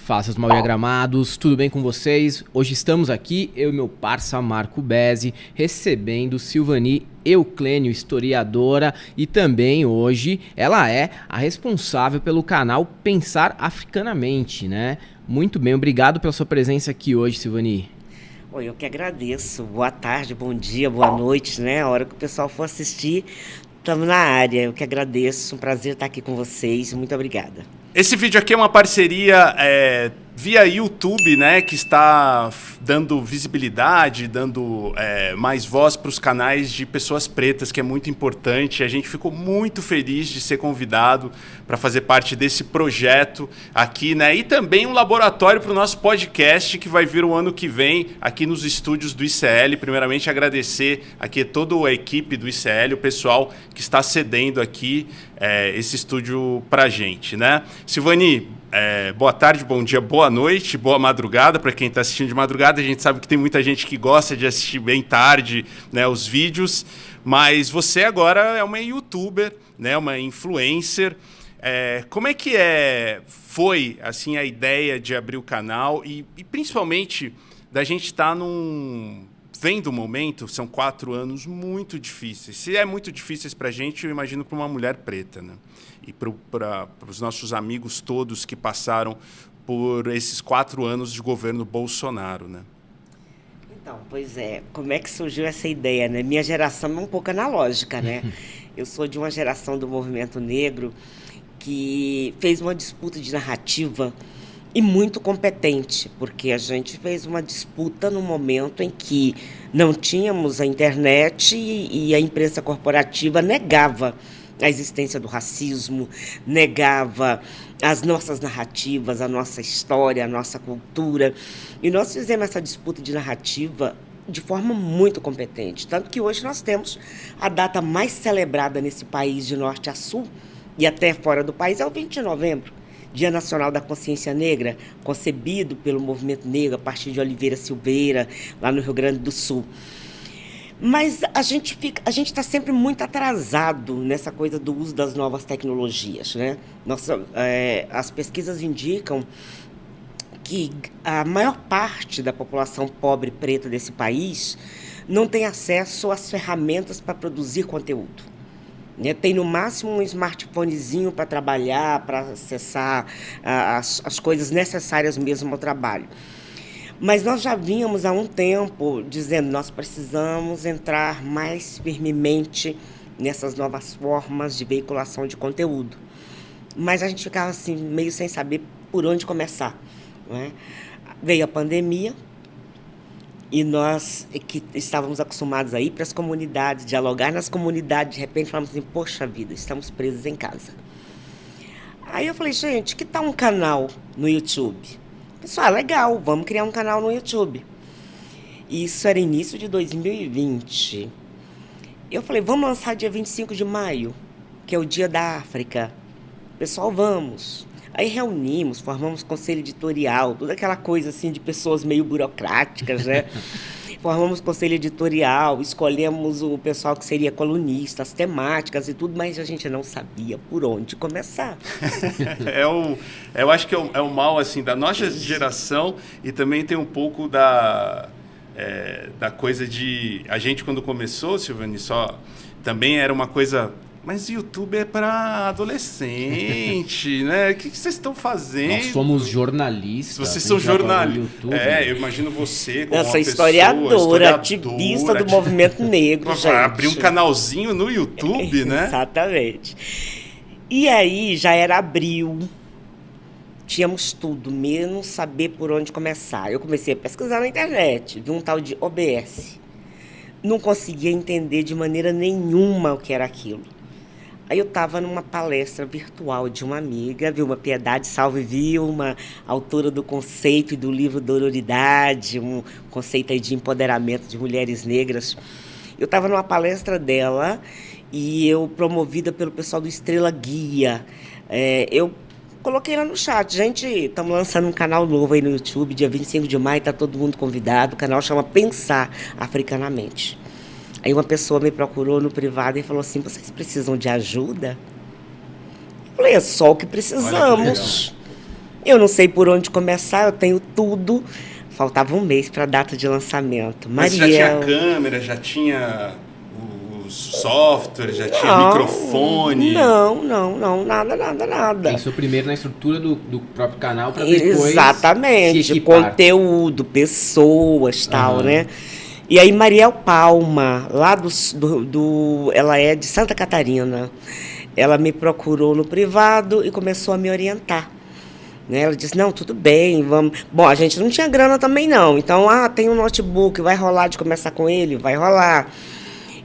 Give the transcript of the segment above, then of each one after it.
Fala, seus mal-diagramados, tudo bem com vocês? Hoje estamos aqui, eu e meu parça Marco Bezzi, recebendo Silvani Euclênio, historiadora, e também hoje ela é a responsável pelo canal Pensar Africanamente, né? Muito bem, obrigado pela sua presença aqui hoje, Silvani. Oi, eu que agradeço. Boa tarde, bom dia, boa noite, né? A hora que o pessoal for assistir, estamos na área. Eu que agradeço, um prazer estar aqui com vocês. Muito obrigada. Esse vídeo aqui é uma parceria via YouTube, né, que está dando visibilidade, dando mais voz para os canais de pessoas pretas, que é muito importante. A gente ficou muito feliz de ser convidado para fazer parte desse projeto aqui, né, e também um laboratório para o nosso podcast que vai vir o ano que vem aqui nos estúdios do ICL. Primeiramente, agradecer aqui toda a equipe do ICL, o pessoal que está cedendo aqui esse estúdio para a gente, né? Silvani, boa tarde, bom dia, boa noite, boa madrugada para quem está assistindo de madrugada. A gente sabe que tem muita gente que gosta de assistir bem tarde, né, os vídeos, mas você agora é uma youtuber, né, uma influencer. Como é que foi assim, a ideia de abrir o canal e principalmente da gente estar vendo o momento, são 4 anos muito difíceis. Se é muito difíceis para a gente, eu imagino para uma mulher preta, né? E para os nossos amigos todos que passaram por esses 4 anos de governo Bolsonaro, né? Então, pois é, como é que surgiu essa ideia, né? Minha geração é um pouco analógica, né? Eu sou de uma geração do movimento negro que fez uma disputa de narrativa e muito competente, porque a gente fez uma disputa no momento em que não tínhamos a internet e a imprensa corporativa negava a existência do racismo, negava as nossas narrativas, a nossa história, a nossa cultura. E nós fizemos essa disputa de narrativa de forma muito competente. Tanto que hoje nós temos a data mais celebrada nesse país de norte a sul, e até fora do país, é o 20 de novembro. Dia Nacional da Consciência Negra, concebido pelo movimento negro a partir de Oliveira Silveira, lá no Rio Grande do Sul. Mas a gente está sempre muito atrasado nessa coisa do uso das novas tecnologias, né? As pesquisas indicam que a maior parte da população pobre preta desse país não tem acesso às ferramentas para produzir conteúdo. Tem no máximo um smartphonezinho para trabalhar, para acessar as coisas necessárias mesmo ao trabalho. Mas nós já vínhamos há um tempo dizendo: nós precisamos entrar mais firmemente nessas novas formas de veiculação de conteúdo. Mas a gente ficava assim, meio sem saber por onde começar, né? Veio a pandemia e nós, que estávamos acostumados a ir para as comunidades, dialogar nas comunidades, de repente falamos assim: poxa vida, estamos presos em casa. Aí eu falei: gente, que tal um canal no YouTube? Pessoal, legal, vamos criar um canal no YouTube. Isso era início de 2020. Eu falei: vamos lançar dia 25 de maio, que é o Dia da África. Pessoal, vamos. Aí reunimos, formamos conselho editorial, toda aquela coisa assim de pessoas meio burocráticas, né? Formamos conselho editorial, escolhemos o pessoal que seria colunista, as temáticas e tudo, mas a gente não sabia por onde começar. Eu acho que é o mal assim, da nossa geração, e também tem um pouco da coisa de... A gente, quando começou, Silvani, também era uma coisa... Mas YouTube é para adolescente, né? O que vocês estão fazendo? Nós somos jornalistas. Vocês são jornalistas. Eu imagino você como uma historiadora, ativista do movimento negro, gente. Abrir um canalzinho no YouTube, né? Exatamente. E aí, já era abril. Tínhamos tudo, menos saber por onde começar. Eu comecei a pesquisar na internet, vi um tal de OBS. Não conseguia entender de maneira nenhuma o que era aquilo. Aí eu estava numa palestra virtual de uma amiga, Vilma Piedade, salve Vilma, autora do conceito e do livro Dororidade, um conceito aí de empoderamento de mulheres negras. Eu estava numa palestra dela e eu, promovida pelo pessoal do Estrela Guia, eu coloquei lá no chat: gente, estamos lançando um canal novo aí no YouTube, dia 25 de maio, está todo mundo convidado, o canal chama Pensar Africanamente. Aí uma pessoa me procurou no privado e falou assim: vocês precisam de ajuda? Eu falei: é só o que precisamos. Eu não sei por onde começar, eu tenho tudo. Faltava um mês para a data de lançamento. Mas já tinha câmera, já tinha os softwares, já tinha microfone? Não, nada. Pensou primeiro na estrutura do próprio canal para depois exatamente, se equipar. Conteúdo, pessoas, tal, né? E aí Mariel Palma, lá ela é de Santa Catarina, ela me procurou no privado e começou a me orientar. Né? Ela disse, não, tudo bem, vamos... Bom, a gente não tinha grana também não, então, tem um notebook, vai rolar de começar com ele? Vai rolar.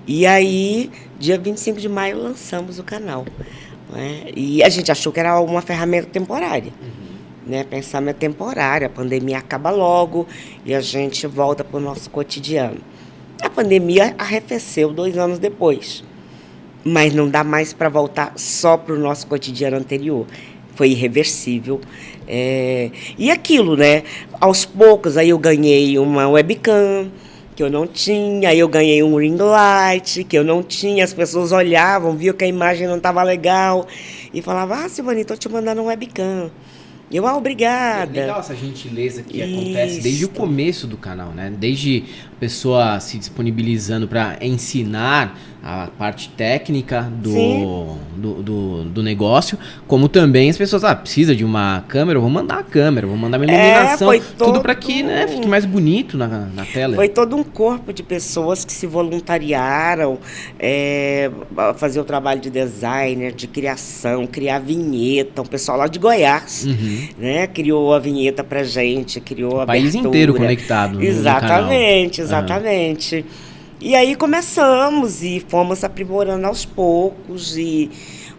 E aí, dia 25 de maio, lançamos o canal. Né? E a gente achou que era uma ferramenta temporária. Né? Pensamento temporário, a pandemia acaba logo e a gente volta para o nosso cotidiano. A pandemia arrefeceu 2 anos depois, mas não dá mais para voltar só para o nosso cotidiano anterior. Foi irreversível. E aquilo, né? Aos poucos, aí eu ganhei uma webcam, que eu não tinha, aí eu ganhei um ring light, que eu não tinha, as pessoas olhavam, viam que a imagem não estava legal, e falavam, Silvani, estou te mandando um webcam. Eu, obrigada. É legal essa gentileza que acontece desde o começo do canal, né? Desde a pessoa se disponibilizando para ensinar a parte técnica do negócio, como também as pessoas, precisa de uma câmera, eu vou mandar a câmera, vou mandar minha iluminação, tudo para que, né, fique mais bonito na tela. Foi todo um corpo de pessoas que se voluntariaram a fazer o trabalho de designer, de criação, criar vinheta, um pessoal lá de Goiás, né, criou a vinheta pra gente, criou a país abertura. Inteiro conectado Exatamente, exatamente. E aí começamos e fomos aprimorando aos poucos e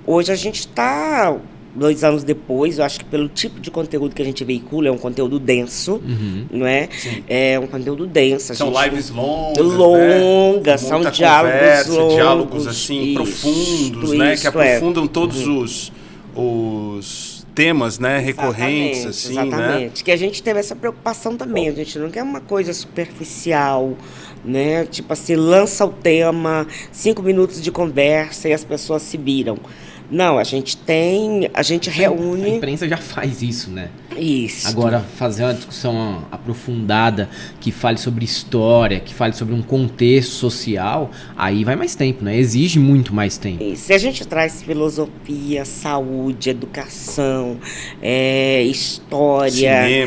hoje a gente está, 2 anos depois, eu acho que pelo tipo de conteúdo que a gente veicula, é um conteúdo denso, não é? Sim. É um conteúdo denso. São lives longas, né? são Muita diálogos conversa, longos. diálogos assim, profundos, né? Que aprofundam todos os temas, né? Recorrentes, assim, exatamente. né? Que a gente teve essa preocupação também, a gente não quer uma coisa superficial, né? Tipo assim, lança o tema, 5 minutos de conversa e as pessoas se viram. Não, a gente reúne... A imprensa já faz isso, né? Isso. Agora, fazer uma discussão aprofundada, que fale sobre história, que fale sobre um contexto social, aí vai mais tempo, né? Exige muito mais tempo. Isso. E a gente traz filosofia, saúde, educação, história...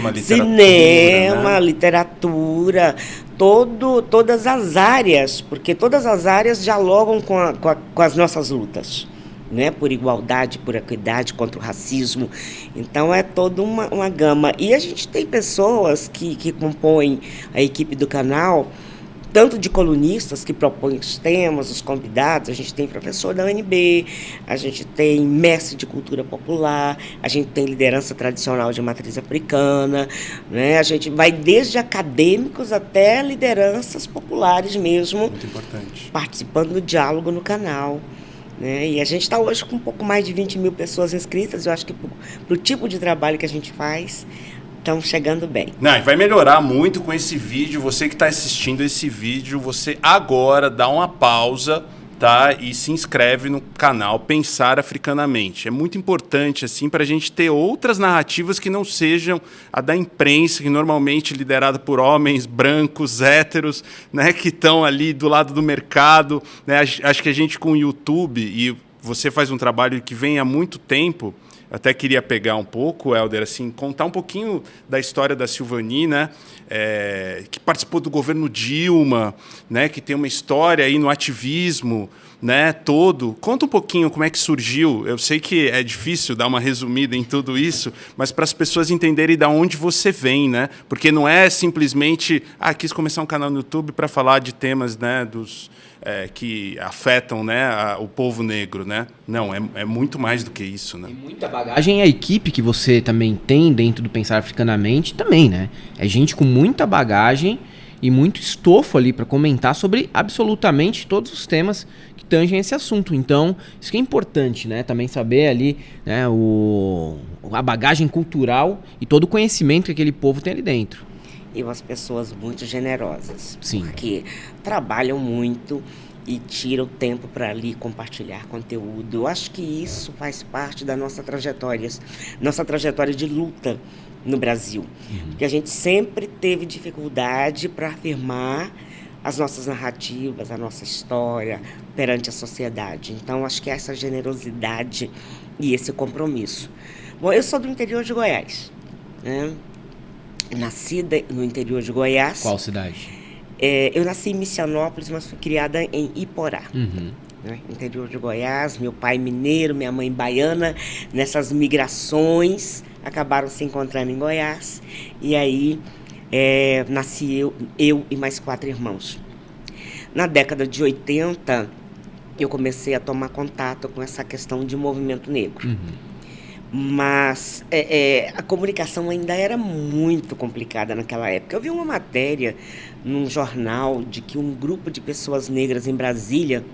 Literatura, todas as áreas, porque todas as áreas dialogam com as nossas lutas. Né, por igualdade, por equidade, contra o racismo. Então é toda uma gama. E a gente tem pessoas que compõem a equipe do canal, tanto de colunistas que propõem os temas, os convidados, a gente tem professor da UNB, a gente tem mestre de cultura popular, a gente tem liderança tradicional de matriz africana, né? A gente vai desde acadêmicos até lideranças populares mesmo. Muito importante. Participando do diálogo no canal. Né? E a gente está hoje com um pouco mais de 20 mil pessoas inscritas. Eu acho que para o tipo de trabalho que a gente faz, estamos chegando bem. Não, e vai melhorar muito com esse vídeo. Você que está assistindo esse vídeo, você agora dá uma pausa, tá? E se inscreve no canal Pensar Africanamente. É muito importante assim para a gente ter outras narrativas que não sejam a da imprensa, que normalmente é liderada por homens brancos, héteros, né, que estão ali do lado do mercado. Né? Acho que a gente com o YouTube, e você faz um trabalho que vem há muito tempo, até queria pegar um pouco, Helder, assim, contar um pouquinho da história da Silvani, né? Que participou do governo Dilma, né? Que tem uma história aí no ativismo, né? Todo. Conta um pouquinho como é que surgiu. Eu sei que é difícil dar uma resumida em tudo isso, mas para as pessoas entenderem de onde você vem, né? Porque não é simplesmente, quis começar um canal no YouTube para falar de temas, né? Que afetam, né, o povo negro, né? Não, é muito mais do que isso, né? E muita bagagem. A equipe que você também tem dentro do Pensar Africanamente também, né? É gente com muita bagagem e muito estofo ali para comentar sobre absolutamente todos os temas que tangem esse assunto. Então, isso que é importante, né? Também saber ali, né, a bagagem cultural e todo o conhecimento que aquele povo tem ali dentro. E umas pessoas muito generosas. Sim. Porque trabalham muito e tira o tempo para ali compartilhar conteúdo. Eu acho que isso faz parte da nossa trajetória de luta no Brasil. Porque a gente sempre teve dificuldade para afirmar as nossas narrativas, a nossa história perante a sociedade. Então, acho que essa generosidade e esse compromisso. Bom, eu sou do interior de Goiás, né? Nascida no interior de Goiás. Qual cidade? Eu nasci em Missianópolis, mas fui criada em Iporá. Né? Interior de Goiás, meu pai mineiro, minha mãe baiana. Nessas migrações, acabaram se encontrando em Goiás. E aí, nasci eu e mais 4 irmãos. Na década de 80, eu comecei a tomar contato com essa questão de movimento negro. Mas a comunicação ainda era muito complicada naquela época. Eu vi uma matéria num jornal de que um grupo de pessoas negras em Brasília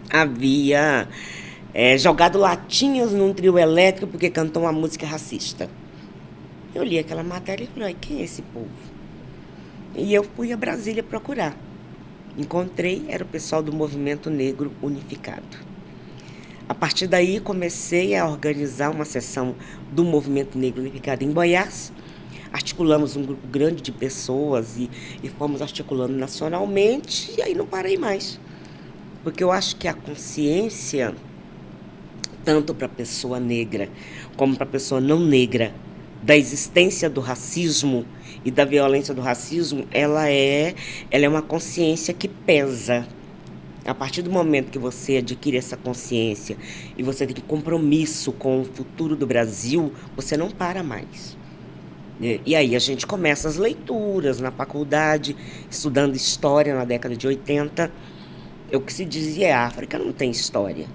havia jogado latinhas num trio elétrico porque cantou uma música racista. Eu li aquela matéria e falei, quem é esse povo? E eu fui a Brasília procurar. Encontrei, era o pessoal do Movimento Negro Unificado. A partir daí, comecei a organizar uma sessão do Movimento Negro Unificado em Goiás. Articulamos um grupo grande de pessoas e fomos articulando nacionalmente, e aí não parei mais. Porque eu acho que a consciência, tanto para a pessoa negra como para a pessoa não negra, da existência do racismo e da violência do racismo, ela é uma consciência que pesa. A partir do momento que você adquire essa consciência e você tem compromisso com o futuro do Brasil, você não para mais. E aí a gente começa as leituras na faculdade, estudando história na década de 80. O que se dizia a África não tem história.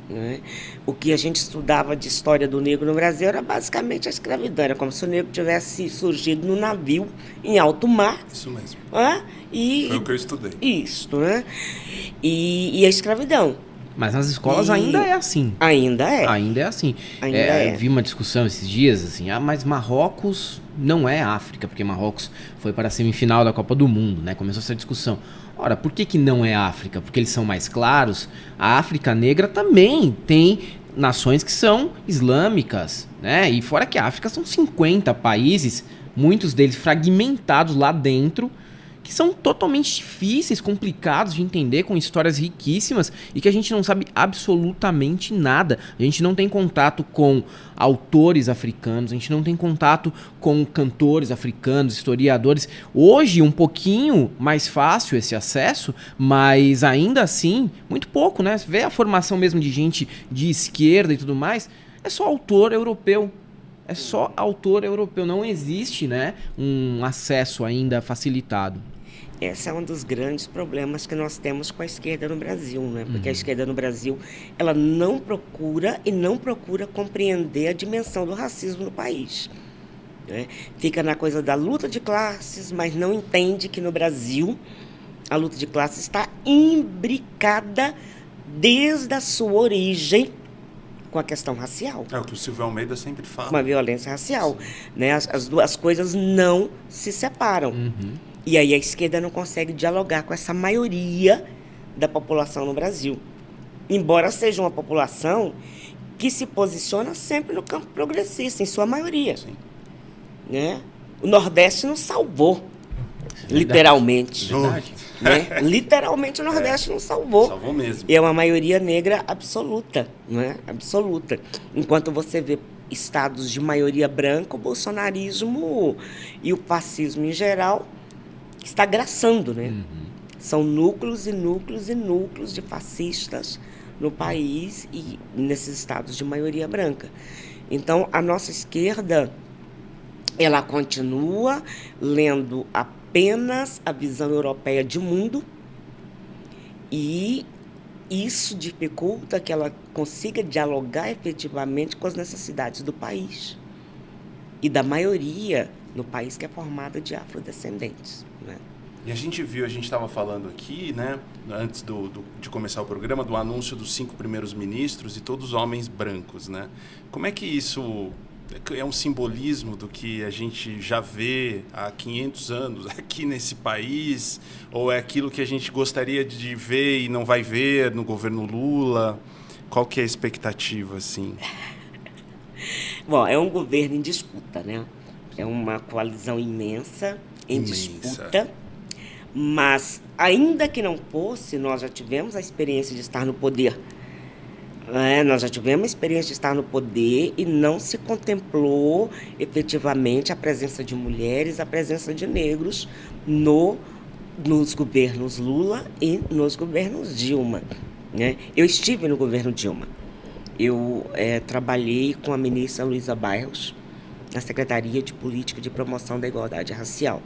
Né? O que a gente estudava de história do negro no Brasil era basicamente a escravidão. Era como se o negro tivesse surgido no navio em alto mar. Isso mesmo. Foi o que eu estudei. Isso, né? E a escravidão. Mas nas escolas ainda é assim. Ainda é. Ainda é assim. Eu vi uma discussão esses dias, assim, mas Marrocos não é África, porque Marrocos foi para a semifinal da Copa do Mundo, né? Começou essa discussão. Ora, por que não é África? Porque eles são mais claros. A África negra também tem nações que são islâmicas, né? E fora que a África são 50 países, muitos deles fragmentados lá dentro, que são totalmente difíceis, complicados de entender, com histórias riquíssimas e que a gente não sabe absolutamente nada. A gente não tem contato com autores africanos, a gente não tem contato com cantores africanos, historiadores. Hoje, um pouquinho mais fácil esse acesso, mas ainda assim, muito pouco, né? Você vê a formação mesmo de gente de esquerda e tudo mais, é só autor europeu. É só autor europeu, não existe, né, um acesso ainda facilitado. Esse é um dos grandes problemas que nós temos com a esquerda no Brasil, né? Porque a esquerda no Brasil, ela não procura compreender a dimensão do racismo no país. Né? Fica na coisa da luta de classes, mas não entende que no Brasil a luta de classes está imbricada desde a sua origem com a questão racial. É o que o Silvio Almeida sempre fala. Uma violência racial. Né? As duas coisas não se separam. E aí a esquerda não consegue dialogar com essa maioria da população no Brasil. Embora seja uma população que se posiciona sempre no campo progressista, em sua maioria. Sim. Né? O Nordeste nos salvou, literalmente. Verdade. Né? Literalmente o Nordeste nos salvou. Salvou mesmo. E é uma maioria negra absoluta, né? Absoluta. Enquanto você vê estados de maioria branca, o bolsonarismo e o fascismo em geral está graçando, né? São núcleos e núcleos e núcleos de fascistas no país e nesses estados de maioria branca. Então, a nossa esquerda, ela continua lendo apenas a visão europeia de mundo e isso dificulta que ela consiga dialogar efetivamente com as necessidades do país e da maioria no país que é formada de afrodescendentes. Né? E a gente estava falando aqui, né, antes de começar o programa, do anúncio dos 5 primeiros ministros e todos homens brancos, né? Como é que isso é um simbolismo do que a gente já vê há 500 anos aqui nesse país? Ou é aquilo que a gente gostaria de ver e não vai ver no governo Lula? Qual que é a expectativa, assim? Bom, é um governo em disputa, né? É uma coalizão imensa em disputa. Mas, ainda que não fosse, nós já tivemos a experiência de estar no poder. Nós já tivemos a experiência de estar no poder e não se contemplou efetivamente a presença de mulheres, a presença de negros nos governos Lula e nos governos Dilma, né? Eu estive no governo Dilma. Eu trabalhei com a ministra Luísa Barros na Secretaria de Política de Promoção da Igualdade Racial.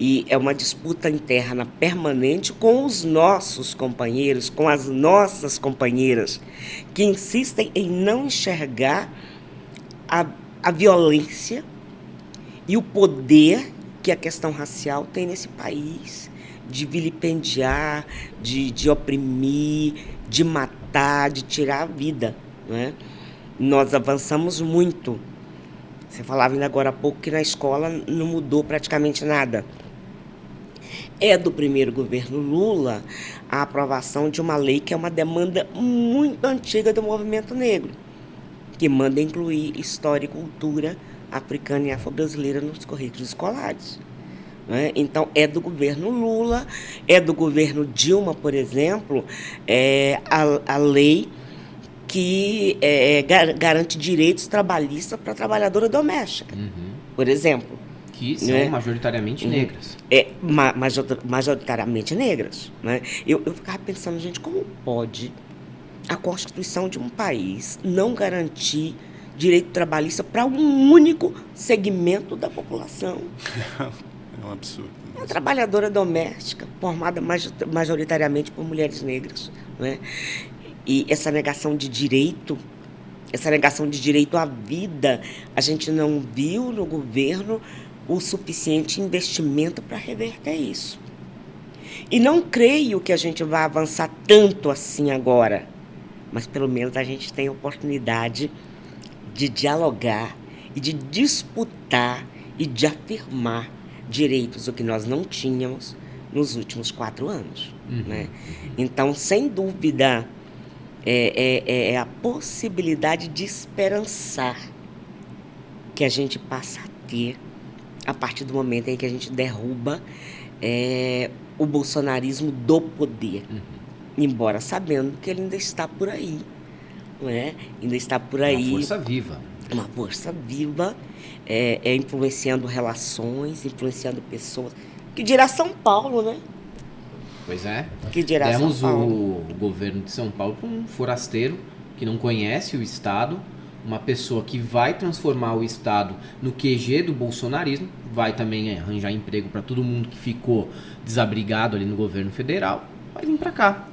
E é uma disputa interna permanente com os nossos companheiros, com as nossas companheiras, que insistem em não enxergar a violência e o poder que a questão racial tem nesse país, de vilipendiar, de oprimir, de matar, de tirar a vida, né? Nós avançamos muito. Você falava ainda agora há pouco que na escola não mudou praticamente nada. É do primeiro governo Lula a aprovação de uma lei que é uma demanda muito antiga do movimento negro, que manda incluir história e cultura africana e afro-brasileira nos currículos escolares, né? Então, é do governo Lula, é do governo Dilma, por exemplo, a lei que garante direitos trabalhistas para a trabalhadora doméstica, por exemplo. Que são majoritariamente negras. Majoritariamente negras, né? Eu ficava pensando, gente, como pode a Constituição de um país não garantir direito trabalhista para um único segmento da população? É um absurdo. Uma trabalhadora doméstica, formada majoritariamente por mulheres negras, né? E essa negação de direito à vida, a gente não viu no governo o suficiente investimento para reverter isso. E não creio que a gente vá avançar tanto assim agora, mas pelo menos a gente tem a oportunidade de dialogar e de disputar e de afirmar direitos, o que nós não tínhamos nos últimos 4 anos. Né? Então, sem dúvida, é a possibilidade de esperançar que a gente passa a ter a partir do momento em que a gente derruba o bolsonarismo do poder, embora sabendo que ele ainda está por aí, não é? Ainda está por aí. Uma força viva. Uma força viva, influenciando relações, influenciando pessoas. Que dirá São Paulo, né? Pois é. Que dirá Demos São Paulo. o governo de São Paulo para um forasteiro que não conhece o Estado, uma pessoa que vai transformar o Estado no QG do bolsonarismo, vai também arranjar emprego para todo mundo que ficou desabrigado ali no governo federal, vai vir para cá.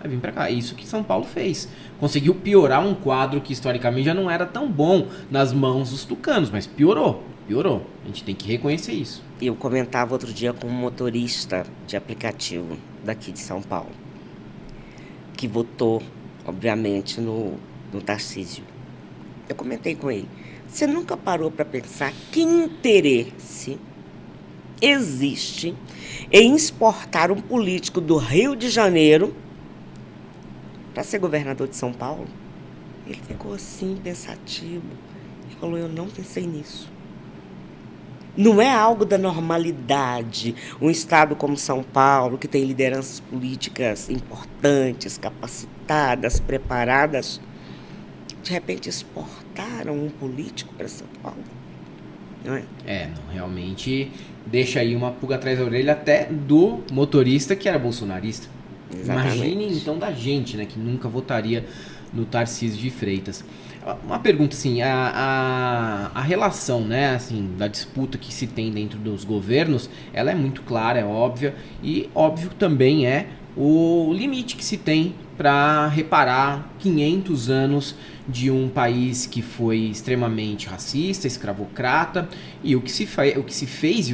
É isso que São Paulo fez. Conseguiu piorar um quadro que historicamente já não era tão bom nas mãos dos tucanos, mas piorou. A gente tem que reconhecer isso. Eu comentava outro dia com um motorista de aplicativo daqui de São Paulo, que votou, obviamente, no Tarcísio. Eu comentei com ele, você nunca parou para pensar que interesse existe em exportar um político do Rio de Janeiro para ser governador de São Paulo? Ele ficou assim, pensativo. Ele falou, eu não pensei nisso. Não é algo da normalidade. Um estado como São Paulo, que tem lideranças políticas importantes, capacitadas, preparadas, de repente exportaram um político para São Paulo. Não é? Não, realmente deixa aí uma pulga atrás da orelha até do motorista que era bolsonarista. Exatamente. Imagine então da gente, né, que nunca votaria no Tarcísio de Freitas. Uma pergunta assim, a relação, né, assim, da disputa que se tem dentro dos governos, ela é muito clara, é óbvia, e óbvio também é o limite que se tem para reparar 500 anos de um país que foi extremamente racista, escravocrata, e o que se fez e o que se faz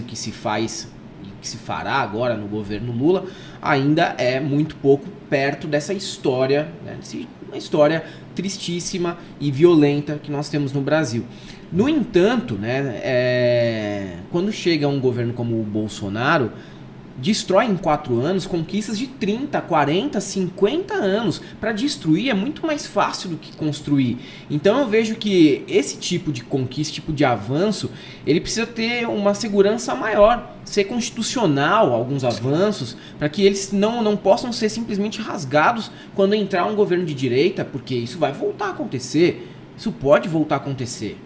e o que se fará agora no governo Lula ainda é muito pouco perto dessa história, né, uma história tristíssima e violenta que nós temos no Brasil. No entanto, né, quando chega um governo como o Bolsonaro, destrói em 4 anos conquistas de 30, 40, 50 anos. Para destruir é muito mais fácil do que construir. Então eu vejo que esse tipo de conquista, esse tipo de avanço, ele precisa ter uma segurança maior, ser constitucional alguns avanços, para que eles não possam ser simplesmente rasgados quando entrar um governo de direita, porque isso vai voltar a acontecer. Isso pode voltar a acontecer.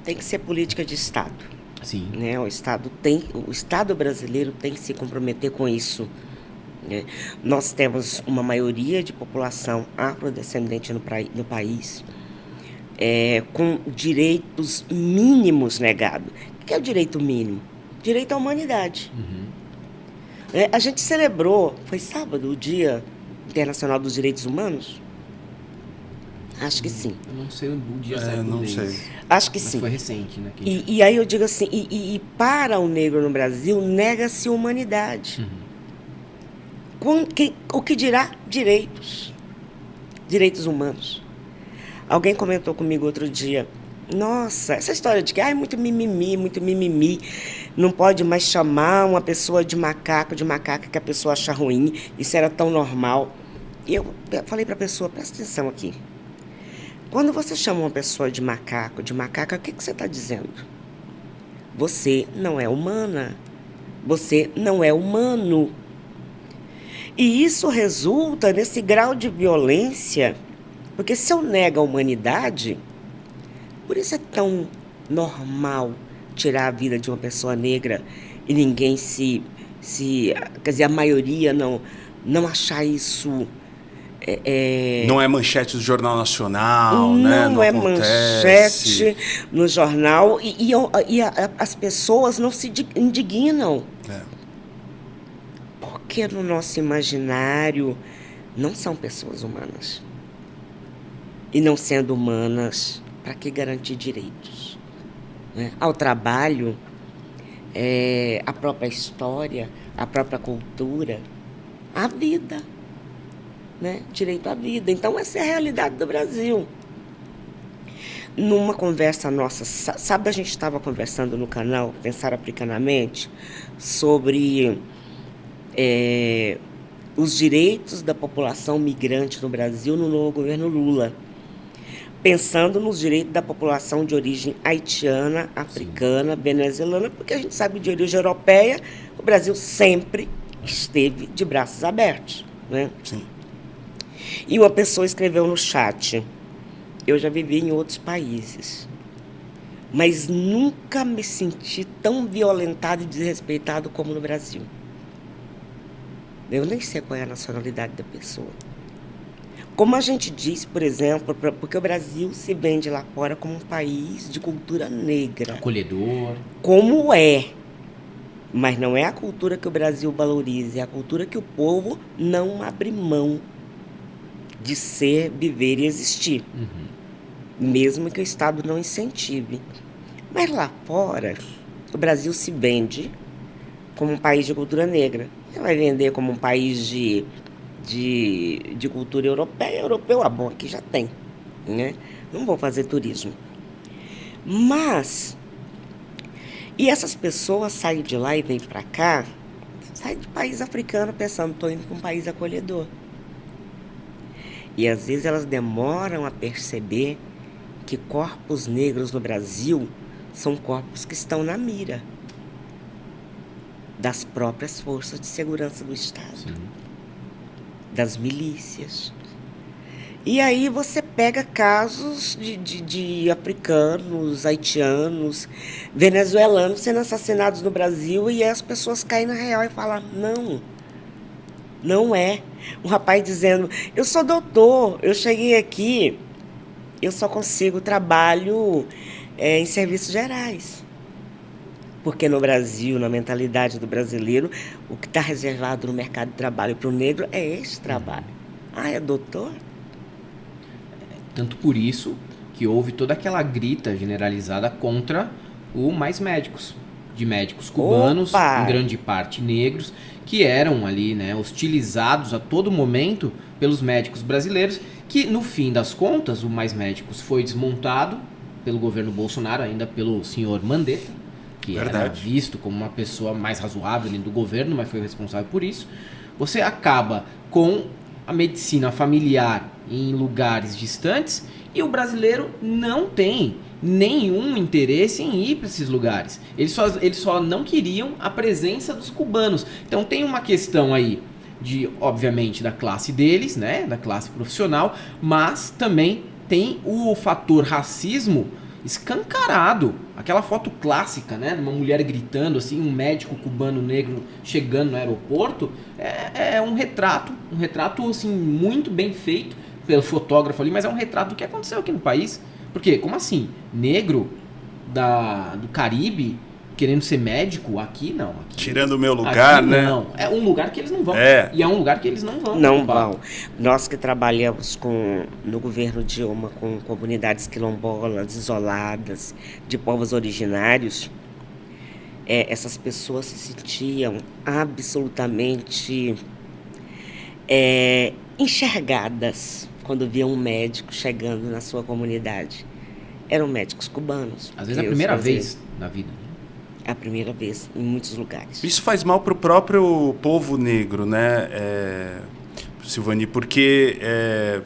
Tem que ser política de Estado. Sim. Né? O Estado brasileiro tem que se comprometer com isso. Né? Nós temos uma maioria de população afrodescendente no país, com direitos mínimos negados. O que é o direito mínimo? Direito à humanidade. Uhum. A gente celebrou, foi sábado, o Dia Internacional dos Direitos Humanos? Acho que sim. Eu não sei o dia certo. Não sei. Acho que mas sim. Foi recente, né? E aí eu digo assim, e para o negro no Brasil, nega-se humanidade. Uhum. O que dirá direitos? Direitos humanos. Alguém comentou comigo outro dia, nossa, essa história de que é muito mimimi, não pode mais chamar uma pessoa de macaca que a pessoa acha ruim, isso era tão normal. E eu falei para a pessoa, presta atenção aqui. Quando você chama uma pessoa de macaca, o que você está dizendo? Você não é humana. Você não é humano. E isso resulta nesse grau de violência, porque se eu nego a humanidade, por isso é tão normal tirar a vida de uma pessoa negra e ninguém quer dizer, a maioria não achar isso... Não é manchete do Jornal Nacional, né? Não é manchete no jornal e as pessoas não se indignam. Porque no nosso imaginário não são pessoas humanas. E não sendo humanas, para que garantir direitos? Né? Ao trabalho, a própria história, a própria cultura, a vida. Né? Direito à vida. Então, essa é a realidade do Brasil. Numa conversa nossa, sabe, a gente estava conversando no canal Pensar Africanamente sobre os direitos da população migrante no Brasil no novo governo Lula. Pensando nos direitos da população de origem haitiana, africana, venezuelana, porque a gente sabe que de origem europeia, o Brasil sempre esteve de braços abertos. Né? Sim. E uma pessoa escreveu no chat, eu já vivi em outros países, mas nunca me senti tão violentado e desrespeitado como no Brasil. Eu nem sei qual é a nacionalidade da pessoa. Como a gente diz, por exemplo, porque o Brasil se vende lá fora como um país de cultura negra. Acolhedor. Como é. Mas não é a cultura que o Brasil valoriza, é a cultura que o povo não abre mão de ser, viver e existir. Uhum. Mesmo que o Estado não incentive. Mas lá fora, o Brasil se vende como um país de cultura negra. Você vai vender como um país de cultura europeia. Europeu, bom, aqui já tem. Né? Não vou fazer turismo. Mas, e essas pessoas saem de lá e vêm para cá, saem de país africano pensando, estou indo para um país acolhedor. E às vezes elas demoram a perceber que corpos negros no Brasil são corpos que estão na mira das próprias forças de segurança do Estado, sim, das milícias. E aí você pega casos de africanos, haitianos, venezuelanos sendo assassinados no Brasil e as pessoas caem na real e falam, não é. Um rapaz dizendo, eu sou doutor, eu cheguei aqui, eu só consigo trabalho em serviços gerais. Porque no Brasil, na mentalidade do brasileiro, o que está reservado no mercado de trabalho para o negro é esse trabalho. Ah, é doutor? Tanto por isso que houve toda aquela grita generalizada contra o Mais Médicos, de médicos cubanos, em grande parte negros, que eram ali, né, hostilizados a todo momento pelos médicos brasileiros, que no fim das contas, o Mais Médicos foi desmontado pelo governo Bolsonaro, ainda pelo senhor Mandetta, que era visto como uma pessoa mais razoável dentro do governo, mas foi responsável por isso. Você acaba com a medicina familiar em lugares distantes e o brasileiro não tem nenhum interesse em ir para esses lugares. Eles só não queriam a presença dos cubanos. Então tem uma questão aí obviamente, da classe deles, né, da classe profissional, mas também tem o fator racismo escancarado. Aquela foto clássica, né, de uma mulher gritando, assim, um médico cubano negro chegando no aeroporto, é um retrato assim, muito bem feito pelo fotógrafo ali, mas é um retrato do que aconteceu aqui no país. Porque, como assim? Negro do Caribe querendo ser médico? Aqui não. Aqui, tirando o meu lugar, aqui, né? Não. É um lugar que eles não vão. E é um lugar que eles não vão. Não vão. Nós que trabalhamos no governo Dilma com comunidades quilombolas, isoladas, de povos originários, essas pessoas se sentiam absolutamente enxergadas quando viam um médico chegando na sua comunidade. Eram médicos cubanos. Às vezes é a primeira vez na vida. A primeira vez, em muitos lugares. Isso faz mal para o próprio povo negro, né, Silvani? Porque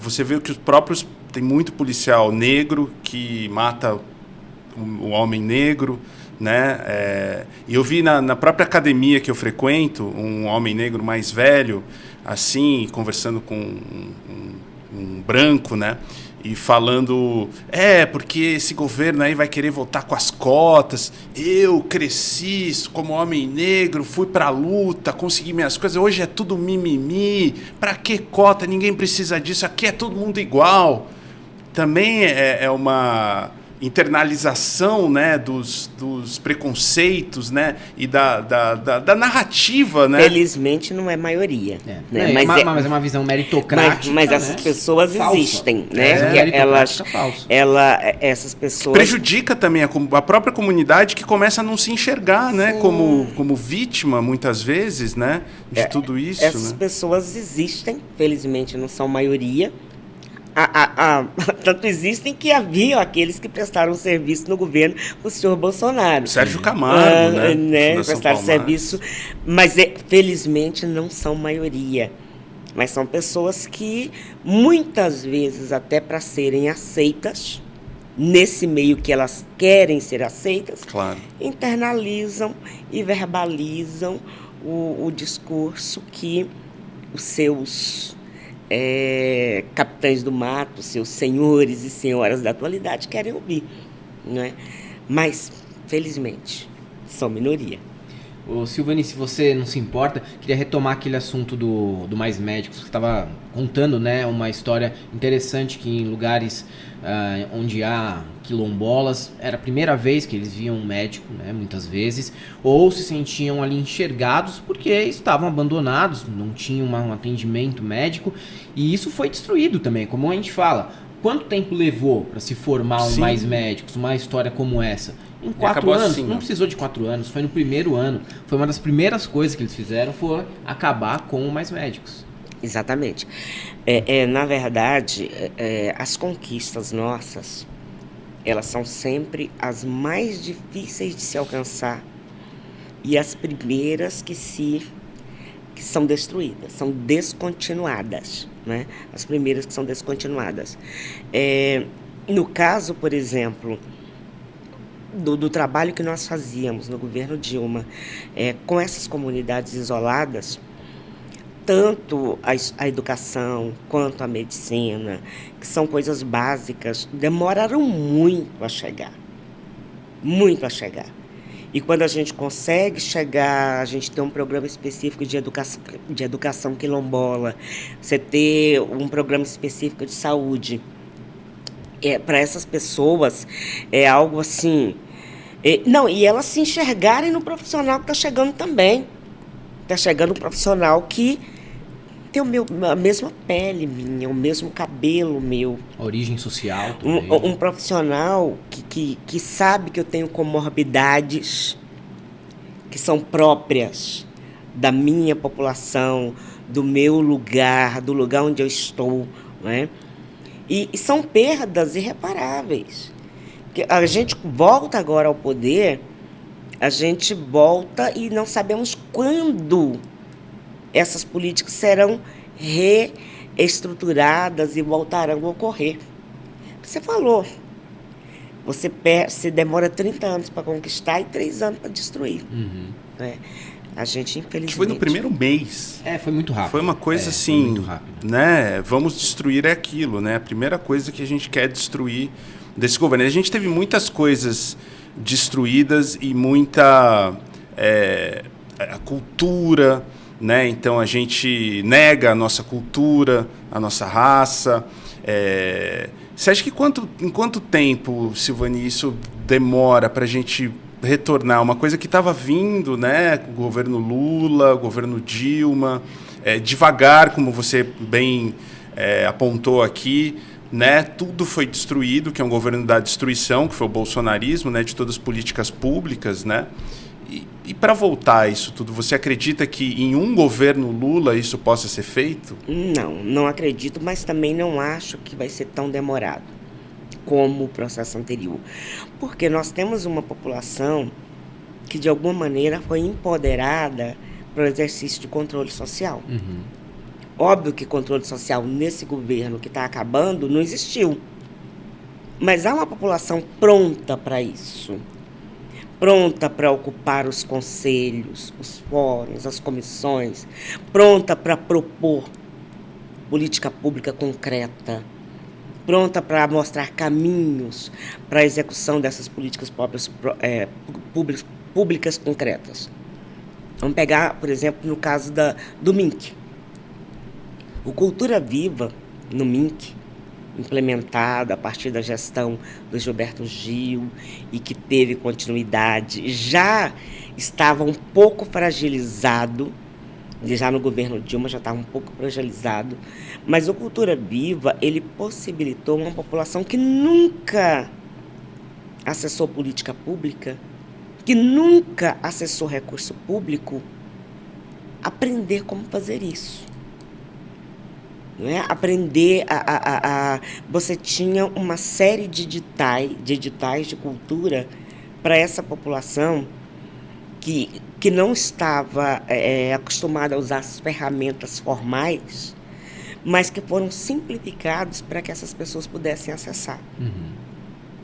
você vê que os próprios... Tem muito policial negro que mata o homem negro, né? E eu vi na própria academia que eu frequento, um homem negro mais velho, assim, conversando com um branco, né? E falando, porque esse governo aí vai querer voltar com as cotas. Eu cresci como homem negro, fui pra luta, consegui minhas coisas. Hoje é tudo mimimi. Pra que cota? Ninguém precisa disso. Aqui é todo mundo igual. Também é uma internalização, né, dos preconceitos, né, e da narrativa, né? Felizmente não é maioria. Né? Mas é uma visão meritocrática. Mas essas pessoas existem, né? Essas pessoas... Prejudica também a própria comunidade, que começa a não se enxergar, né, como vítima, muitas vezes, né, de tudo isso. Essas né? pessoas existem, felizmente não são maioria. Tanto existem que haviam aqueles que prestaram serviço no governo do senhor Bolsonaro. Sérgio Camargo, né? Prestaram serviço, mas felizmente não são maioria. Mas são pessoas que, muitas vezes, até para serem aceitas, nesse meio que elas querem ser aceitas, internalizam e verbalizam o discurso que os seus... capitães do mato, seus senhores e senhoras da atualidade querem ouvir, né? Mas, felizmente, são minoria. Ô, Silvani, se você não se importa, queria retomar aquele assunto do Mais Médicos, que estava contando, né, uma história interessante que em lugares onde há quilombolas, era a primeira vez que eles viam um médico, né, muitas vezes, ou se sentiam ali enxergados porque estavam abandonados, não tinham um atendimento médico, e isso foi destruído também, como a gente fala. Quanto tempo levou para se formar um Mais Médicos, uma história como essa? Em 4 anos, assim, não precisou de 4 anos, foi no primeiro ano. Foi uma das primeiras coisas que eles fizeram, foi acabar com o Mais Médicos. Exatamente. Na verdade, as conquistas nossas, elas são sempre as mais difíceis de se alcançar e as primeiras que são destruídas, são descontinuadas, né? As primeiras que são descontinuadas. No caso, por exemplo, do trabalho que nós fazíamos no governo Dilma, com essas comunidades isoladas, tanto a educação quanto a medicina, que são coisas básicas, demoraram muito a chegar. Muito a chegar. E quando a gente consegue chegar, a gente tem um programa específico de educação quilombola, você ter um programa específico de saúde, para essas pessoas é algo assim... e elas se enxergarem no profissional que está chegando também. Está chegando um profissional que tem a mesma pele minha, o mesmo cabelo meu. Origem social também. Um profissional que sabe que eu tenho comorbidades que são próprias da minha população, do meu lugar, do lugar onde eu estou, né? E são perdas irreparáveis. A gente volta agora ao poder, a gente volta e não sabemos quando essas políticas serão reestruturadas e voltarão a ocorrer. Você falou, você demora 30 anos para conquistar e 3 anos para destruir. Né? A gente, infelizmente... Foi no primeiro mês. Foi muito rápido. Foi uma coisa assim, muito rápido. Né? Vamos destruir aquilo, né? A primeira coisa que a gente quer destruir desse governo. A gente teve muitas coisas destruídas e muita cultura, né? Então a gente nega a nossa cultura, a nossa raça. Você acha que em quanto tempo, Silvani, isso demora para a gente retornar? Uma coisa que estava vindo, né? O governo Lula, o governo Dilma, devagar, como você bem apontou aqui, né? Tudo foi destruído, que é um governo da destruição, que foi o bolsonarismo, né? De todas as políticas públicas, né? E para voltar a isso tudo, você acredita que em um governo Lula isso possa ser feito? Não acredito, mas também não acho que vai ser tão demorado como o processo anterior. Porque nós temos uma população que, de alguma maneira, foi empoderada para o exercício de controle social. Óbvio que controle social nesse governo que está acabando não existiu. Mas há uma população pronta para isso. Pronta para ocupar os conselhos, os fóruns, as comissões. Pronta para propor política pública concreta. Pronta para mostrar caminhos para a execução dessas políticas públicas concretas. Vamos pegar, por exemplo, no caso do MINC. O Cultura Viva, no MINC, implementado a partir da gestão do Gilberto Gil e que teve continuidade, já estava um pouco fragilizado, já no governo Dilma já estava um pouco fragilizado, mas o Cultura Viva, ele possibilitou uma população que nunca acessou política pública, que nunca acessou recurso público, aprender como fazer isso. Não é? Aprender você tinha uma série de editais de cultura para essa população que não estava acostumada a usar as ferramentas formais, mas que foram simplificados para que essas pessoas pudessem acessar.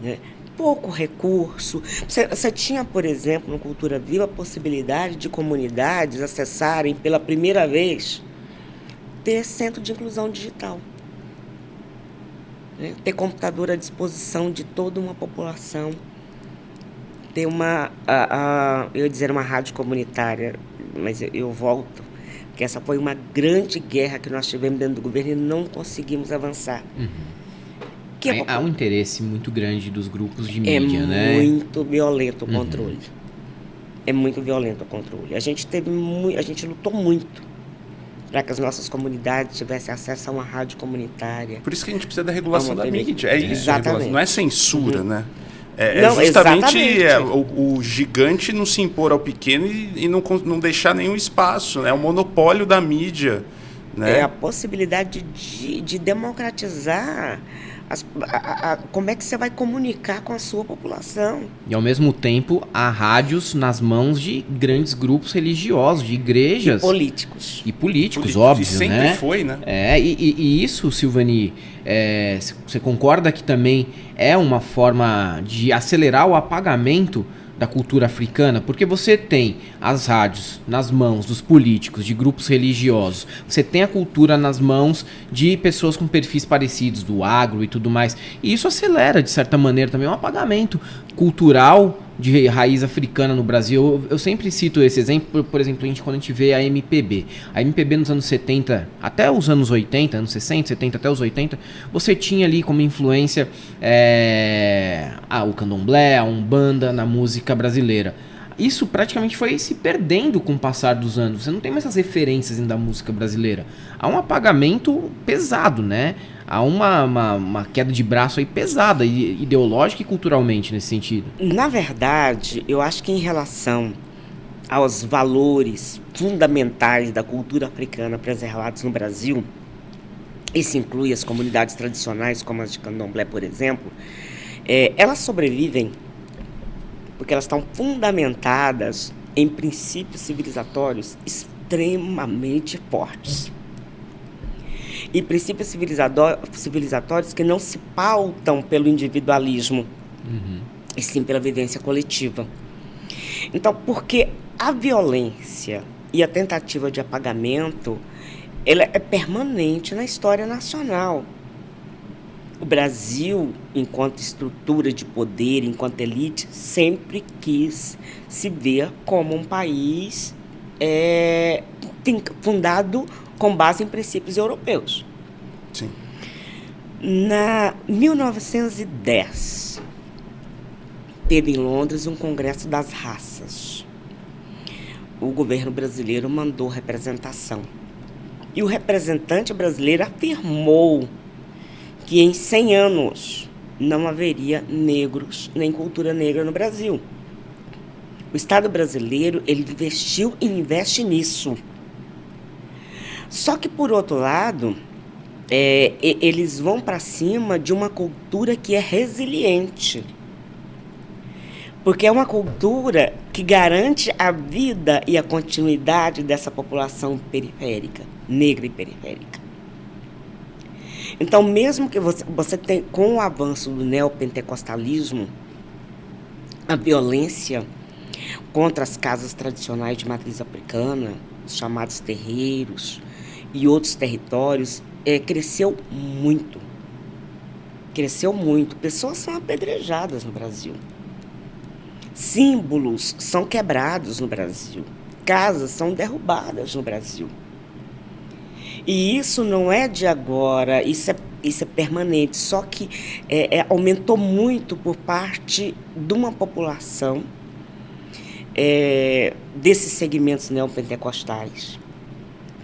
Né? Pouco recurso. Você tinha, por exemplo, no Cultura Viva, a possibilidade de comunidades acessarem pela primeira vez ter centro de inclusão digital, né? Ter computador à disposição de toda uma população, ter eu ia dizer uma rádio comunitária, mas eu volto, porque essa foi uma grande guerra que nós tivemos dentro do governo e não conseguimos avançar. Há um interesse muito grande dos grupos de mídia, né? É muito violento o controle. É muito violento o controle. A gente lutou muito para que as nossas comunidades tivessem acesso a uma rádio comunitária. Por isso que a gente precisa da regulação da mídia. É isso, exatamente. Não é censura, né? Não, justamente o gigante não se impor ao pequeno e não deixar nenhum espaço. É o monopólio da mídia. Né? É a possibilidade de democratizar como é que você vai comunicar com a sua população. E ao mesmo tempo, há rádios nas mãos de grandes grupos religiosos, de igrejas. E políticos, óbvio, e sempre né? foi, né? E isso, Silvani, você concorda que também é uma forma de acelerar o apagamento da cultura africana? Porque você tem as rádios nas mãos dos políticos, de grupos religiosos, você tem a cultura nas mãos de pessoas com perfis parecidos, do agro e tudo mais, e isso acelera, de certa maneira, também um apagamento cultural de raiz africana no Brasil. Eu sempre cito esse exemplo, por exemplo, quando a gente vê a MPB. A MPB nos anos 70, até os anos 80, anos 60, 70 até os 80, você tinha ali como influência o candomblé, a umbanda na música brasileira. Isso praticamente foi se perdendo com o passar dos anos. Você não tem mais essas referências da música brasileira. Há um apagamento pesado, né? Há uma queda de braço aí pesada, ideológica e culturalmente nesse sentido. Na verdade, eu acho que em relação aos valores fundamentais da cultura africana preservados no Brasil, isso inclui as comunidades tradicionais, como as de Candomblé, por exemplo, elas sobrevivem porque elas estão fundamentadas em princípios civilizatórios extremamente fortes. E princípios civilizatórios que não se pautam pelo individualismo, e sim pela vivência coletiva. Então, porque a violência e a tentativa de apagamento, ela é permanente na história nacional. O Brasil, enquanto estrutura de poder, enquanto elite, sempre quis se ver como um país fundado com base em princípios europeus. Sim. Na 1910, teve em Londres um Congresso das Raças. O governo brasileiro mandou representação. E o representante brasileiro afirmou que em 100 anos não haveria negros nem cultura negra no Brasil. O Estado brasileiro, ele investiu e investe nisso. Só que, por outro lado, eles vão para cima de uma cultura que é resiliente. Porque é uma cultura que garante a vida e a continuidade dessa população periférica, negra e periférica. Então, mesmo que você tenha, com o avanço do neopentecostalismo, a violência contra as casas tradicionais de matriz africana, os chamados terreiros e outros territórios, cresceu muito. Cresceu muito. Pessoas são apedrejadas no Brasil. Símbolos são quebrados no Brasil. Casas são derrubadas no Brasil. E isso não é de agora, isso é permanente, só que aumentou muito por parte de uma população desses segmentos neopentecostais,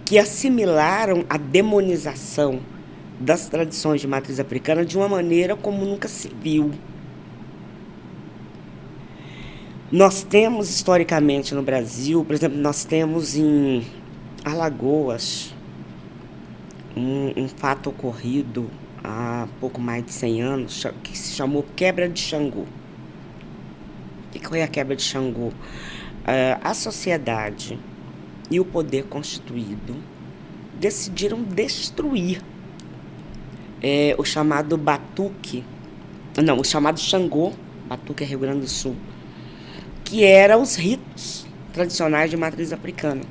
que assimilaram a demonização das tradições de matriz africana de uma maneira como nunca se viu. Nós temos, historicamente, no Brasil, por exemplo, nós temos em Alagoas um fato ocorrido há pouco mais de 100 anos, que se chamou Quebra de Xangô. O que foi a Quebra de Xangô? A sociedade e o poder constituído decidiram destruir o chamado batuque, não, o chamado Xangô, batuque é Rio Grande do Sul, que eram os ritos tradicionais de matriz africana.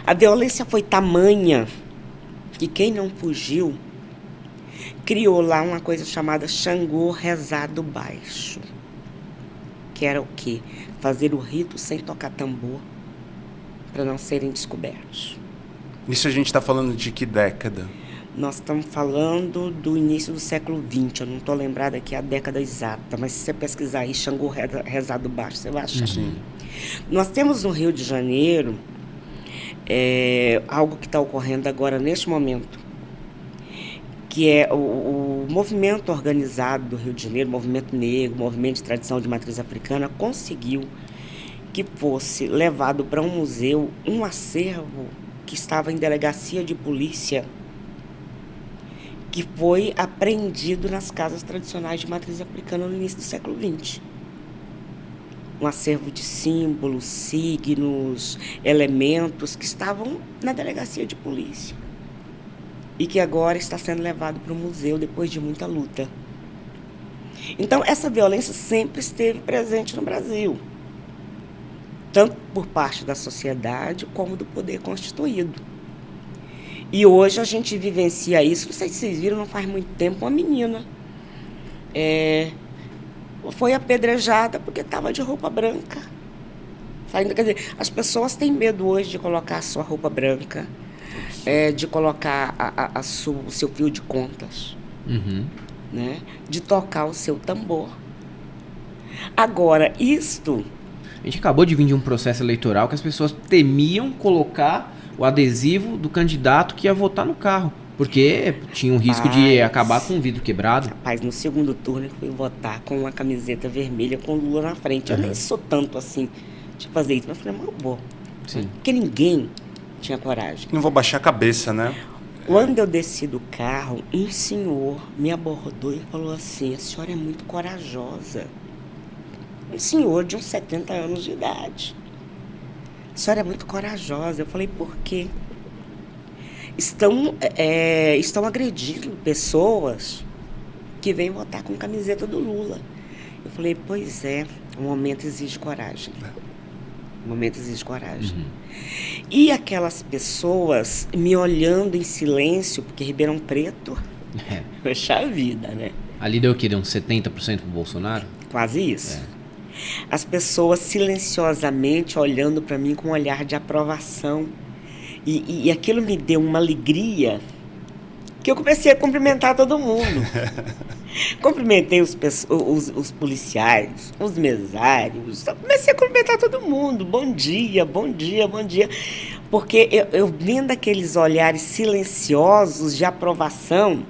A violência foi tamanha que quem não fugiu criou lá uma coisa chamada Xangô Rezado Baixo, que era o quê? Fazer o rito sem tocar tambor, para não serem descobertos. Isso a gente está falando de que década? Nós estamos falando do início do século XX, eu não estou lembrada aqui a década exata, mas se você pesquisar aí, Xangô Rezado Baixo, você vai achar. Sim. Nós temos no Rio de Janeiro algo que está ocorrendo agora, neste momento, que é o movimento organizado do Rio de Janeiro, o movimento negro, o movimento de tradição de matriz africana, conseguiu que fosse levado para um museu um acervo que estava em delegacia de polícia, que foi apreendido nas casas tradicionais de matriz africana no início do século XX. Um acervo de símbolos, signos, elementos que estavam na delegacia de polícia e que agora está sendo levado para o museu depois de muita luta. Então, essa violência sempre esteve presente no Brasil, tanto por parte da sociedade como do poder constituído. E hoje a gente vivencia isso. Não sei se vocês viram, não faz muito tempo, uma menina foi apedrejada porque estava de roupa branca. Quer dizer, as pessoas têm medo hoje de colocar a sua roupa branca, de colocar o seu fio de contas, né? De tocar o seu tambor. Agora, isto... A gente acabou de vir de um processo eleitoral que as pessoas temiam colocar o adesivo do candidato que ia votar no carro, porque tinha um risco de acabar com o vidro quebrado. Rapaz, no segundo turno eu fui votar com uma camiseta vermelha com Lula na frente. Eu nem sou tanto assim de fazer isso. Mas eu falei, mas eu vou. Sim. Porque ninguém tinha coragem. Não vou baixar a cabeça, né? Quando eu desci do carro, um senhor me abordou e falou assim, a senhora é muito corajosa. Um senhor de uns 70 anos de idade. A senhora é muito corajosa. Eu falei, por quê? Estão agredindo pessoas que vêm votar com camiseta do Lula. Eu falei, pois é, o momento exige coragem. O momento exige coragem. E aquelas pessoas me olhando em silêncio, porque Ribeirão Preto, fecha a vida, né? Ali deu o quê? Deu uns 70% pro Bolsonaro? Quase isso. As pessoas silenciosamente olhando para mim com um olhar de aprovação. E aquilo me deu uma alegria que eu comecei a cumprimentar todo mundo. Cumprimentei os policiais, os mesários, comecei a cumprimentar todo mundo. Bom dia, bom dia, bom dia. Porque eu vendo aqueles olhares silenciosos de aprovação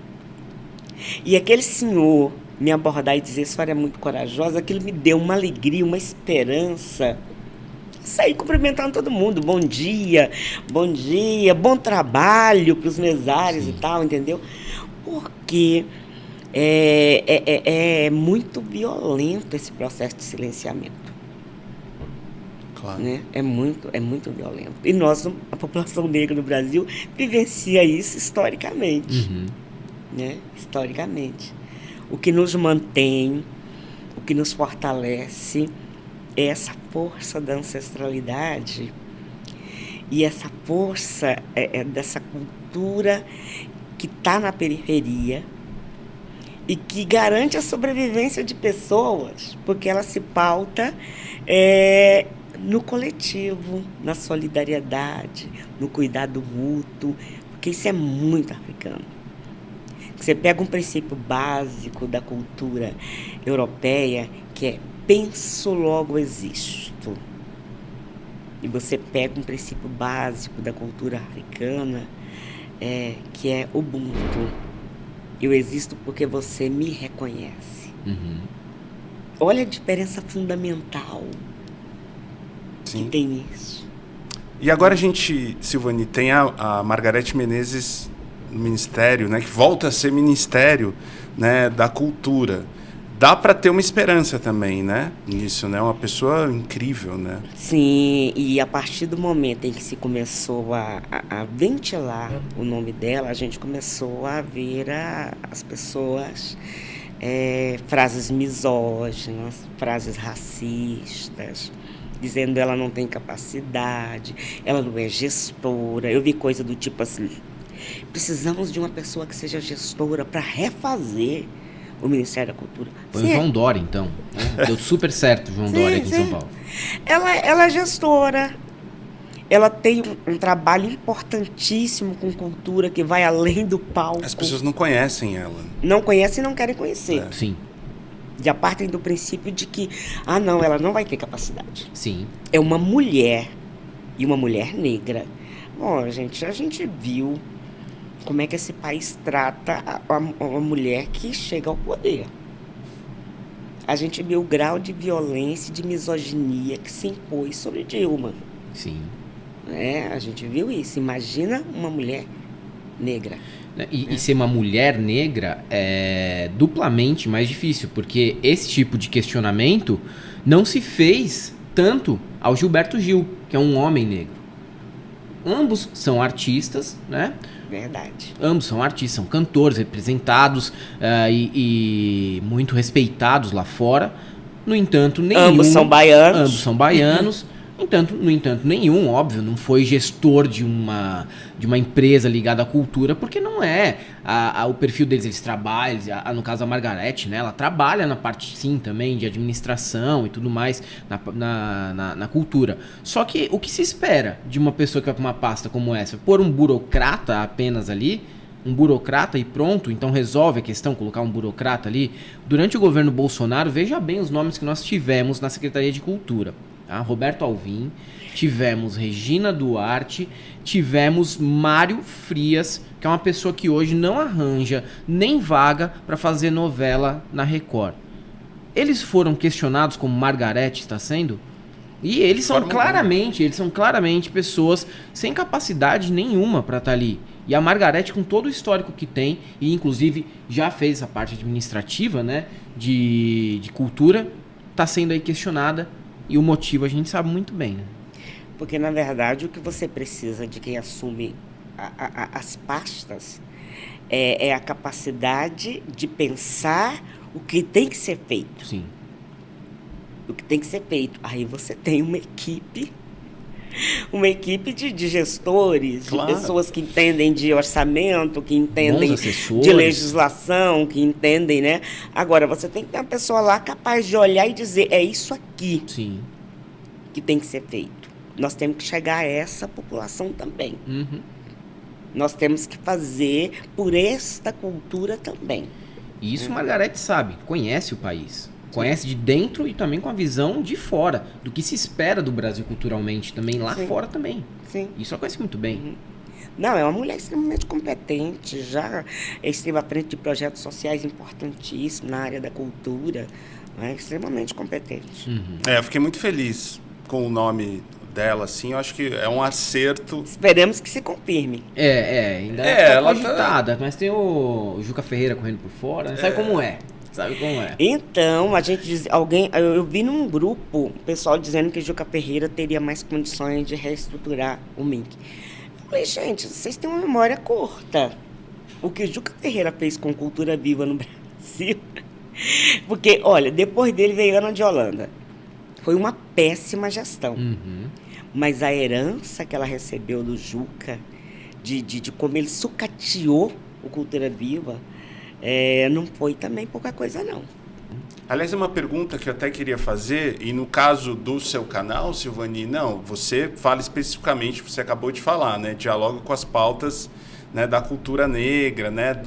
e aquele senhor me abordar e dizer, a senhora é muito corajosa, aquilo me deu uma alegria, uma esperança. Saí cumprimentando todo mundo, bom dia, bom trabalho para os mesários. Sim. E tal, entendeu? Porque é muito violento esse processo de silenciamento. Claro. Né? É muito violento. E nós, a população negra no Brasil, vivencia isso historicamente. Né? Historicamente. O que nos mantém, o que nos fortalece é essa força da ancestralidade e essa força dessa cultura que está na periferia e que garante a sobrevivência de pessoas, porque ela se pauta no coletivo, na solidariedade, no cuidado mútuo, porque isso é muito africano. Você pega um princípio básico da cultura europeia, que é penso, logo existo. E você pega um princípio básico da cultura africana, que é Ubuntu. Eu existo porque você me reconhece. Olha a diferença fundamental que tem nisso. E agora a gente, Silvani, tem a Margareth Menezes no Ministério, né, que volta a ser Ministério, né, da Cultura. Dá para ter uma esperança também, né, nisso, né? Uma pessoa incrível, né? Sim, e a partir do momento em que se começou a ventilar o nome dela, a gente começou a ver as pessoas, frases misóginas, frases racistas, dizendo ela não tem capacidade, ela não é gestora. Eu vi coisa do tipo assim, precisamos de uma pessoa que seja gestora para refazer o Ministério da Cultura. Foi o João Dória, então. Deu super certo o João Dória aqui em São Paulo. Ela é gestora. Ela tem um trabalho importantíssimo com cultura que vai além do palco. As pessoas não conhecem ela. Não conhecem e não querem conhecer. Sim. Já partem do princípio de que, não, ela não vai ter capacidade. Sim. É uma mulher, e uma mulher negra. Bom, gente, a gente viu como é que esse país trata a mulher que chega ao poder. A gente viu o grau de violência e de misoginia que se impôs sobre Dilma. Sim. A gente viu isso. Imagina uma mulher negra. E ser uma mulher negra é duplamente mais difícil, porque esse tipo de questionamento não se fez tanto ao Gilberto Gil, que é um homem negro. Ambos são artistas, né? Verdade. Ambos são artistas, são cantores representados e muito respeitados lá fora. No entanto, nenhum... Ambos são baianos. Ambos são baianos. No entanto, nenhum, óbvio, não foi gestor de uma empresa ligada à cultura, porque não é o perfil deles. Eles trabalham, no caso da Margareth, né, ela trabalha na parte, sim, também de administração e tudo mais na cultura. Só que o que se espera de uma pessoa que vai com uma pasta como essa? Pôr um burocrata apenas ali, um burocrata e pronto, então resolve a questão, colocar um burocrata ali. Durante o governo Bolsonaro, veja bem os nomes que nós tivemos na Secretaria de Cultura. Roberto Alvim, tivemos Regina Duarte, tivemos Mário Frias, que é uma pessoa que hoje não arranja nem vaga para fazer novela na Record. Eles foram questionados como Margareth está sendo? E eles são claramente pessoas sem capacidade nenhuma para estar ali. E a Margareth, com todo o histórico que tem, e inclusive já fez essa parte administrativa, né, de cultura, está sendo aí questionada, e o motivo a gente sabe muito bem, né? Porque, na verdade, o que você precisa de quem assume as pastas é a capacidade de pensar o que tem que ser feito. Sim. O que tem que ser feito. Aí você tem uma equipe de gestores, Claro. de pessoas que entendem de orçamento, que entendem Bons assessores. de legislação, que entendem, né? Agora, você tem que ter uma pessoa lá capaz de olhar e dizer, é isso aqui Sim. que tem que ser feito. Nós temos que chegar a essa população também. Uhum. Nós temos que fazer por esta cultura também. E isso Margareth sabe, conhece o país. Conhece de dentro e também com a visão de fora, do que se espera do Brasil culturalmente, também lá Sim. fora também. Sim. Isso ela conhece muito bem. Não, é uma mulher extremamente competente, já esteve à frente de projetos sociais importantíssimos na área da cultura, né? Extremamente competente. Eu fiquei muito feliz com o nome dela, assim, eu acho que é um acerto. Esperamos que se confirme. Ainda ela tá cogitada, mas tem o Juca Ferreira correndo por fora, né? Sabe como é. Então, a gente diz, eu vi num grupo o pessoal dizendo que Juca Ferreira teria mais condições de reestruturar o MINC. Eu falei, gente, vocês têm uma memória curta. O que Juca Ferreira fez com Cultura Viva no Brasil. Porque, olha, depois dele veio Ana de Holanda. Foi uma péssima gestão. Mas a herança que ela recebeu do Juca, de como ele sucateou o Cultura Viva, não foi também pouca coisa, não. Aliás, é uma pergunta que eu até queria fazer, e no caso do seu canal, Silvani, não, você fala especificamente, você acabou de falar, né? Dialoga com as pautas, né, da cultura negra, né?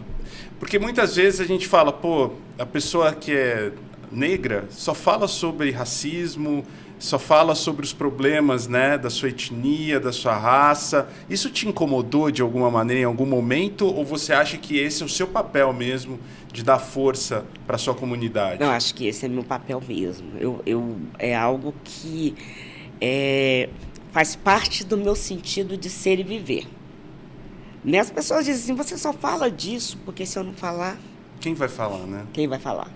Porque muitas vezes a gente fala, pô, a pessoa que é negra só fala sobre racismo, só fala sobre os problemas, né, da sua etnia, da sua raça. Isso te incomodou de alguma maneira em algum momento, ou você acha que esse é o seu papel mesmo de dar força para a sua comunidade? Não, acho que esse é meu papel mesmo. É algo que faz parte do meu sentido de ser e viver. Né? As pessoas dizem assim, você só fala disso, porque se eu não falar... Quem vai falar, né? Quem vai falar?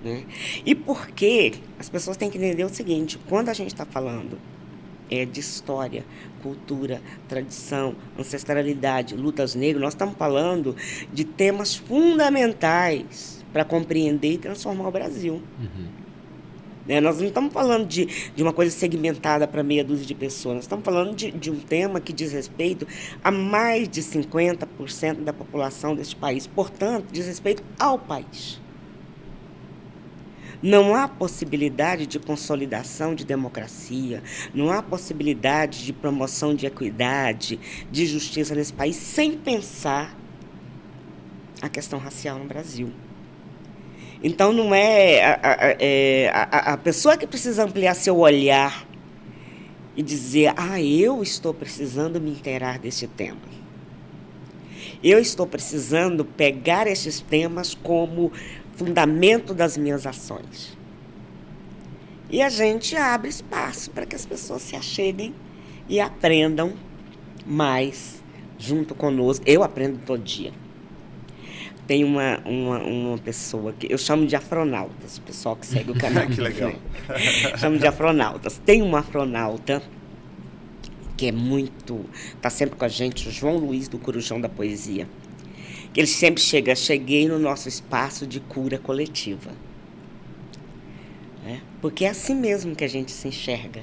Né? E porque as pessoas têm que entender o seguinte, quando a gente está falando de história, cultura, tradição, ancestralidade, lutas negras, nós estamos falando de temas fundamentais para compreender e transformar o Brasil. Né? Nós não estamos falando de uma coisa segmentada para meia dúzia de pessoas, nós estamos falando de um tema que diz respeito a mais de 50% da população deste país, portanto, diz respeito ao país. Não há possibilidade de consolidação de democracia, não há possibilidade de promoção de equidade, de justiça nesse país, sem pensar a questão racial no Brasil. Então, não a pessoa que precisa ampliar seu olhar e dizer, eu estou precisando me inteirar desse tema. Eu estou precisando pegar esses temas como fundamento das minhas ações. E a gente abre espaço para que as pessoas se acheguem e aprendam mais junto conosco. Eu aprendo todo dia. Tem uma pessoa que eu chamo de afronautas, o pessoal que segue o canal. Que legal. Chamo de afronautas. Tem uma afronauta que está sempre com a gente, o João Luiz do Corujão da Poesia. Ele sempre cheguei no nosso espaço de cura coletiva. Porque é assim mesmo que a gente se enxerga.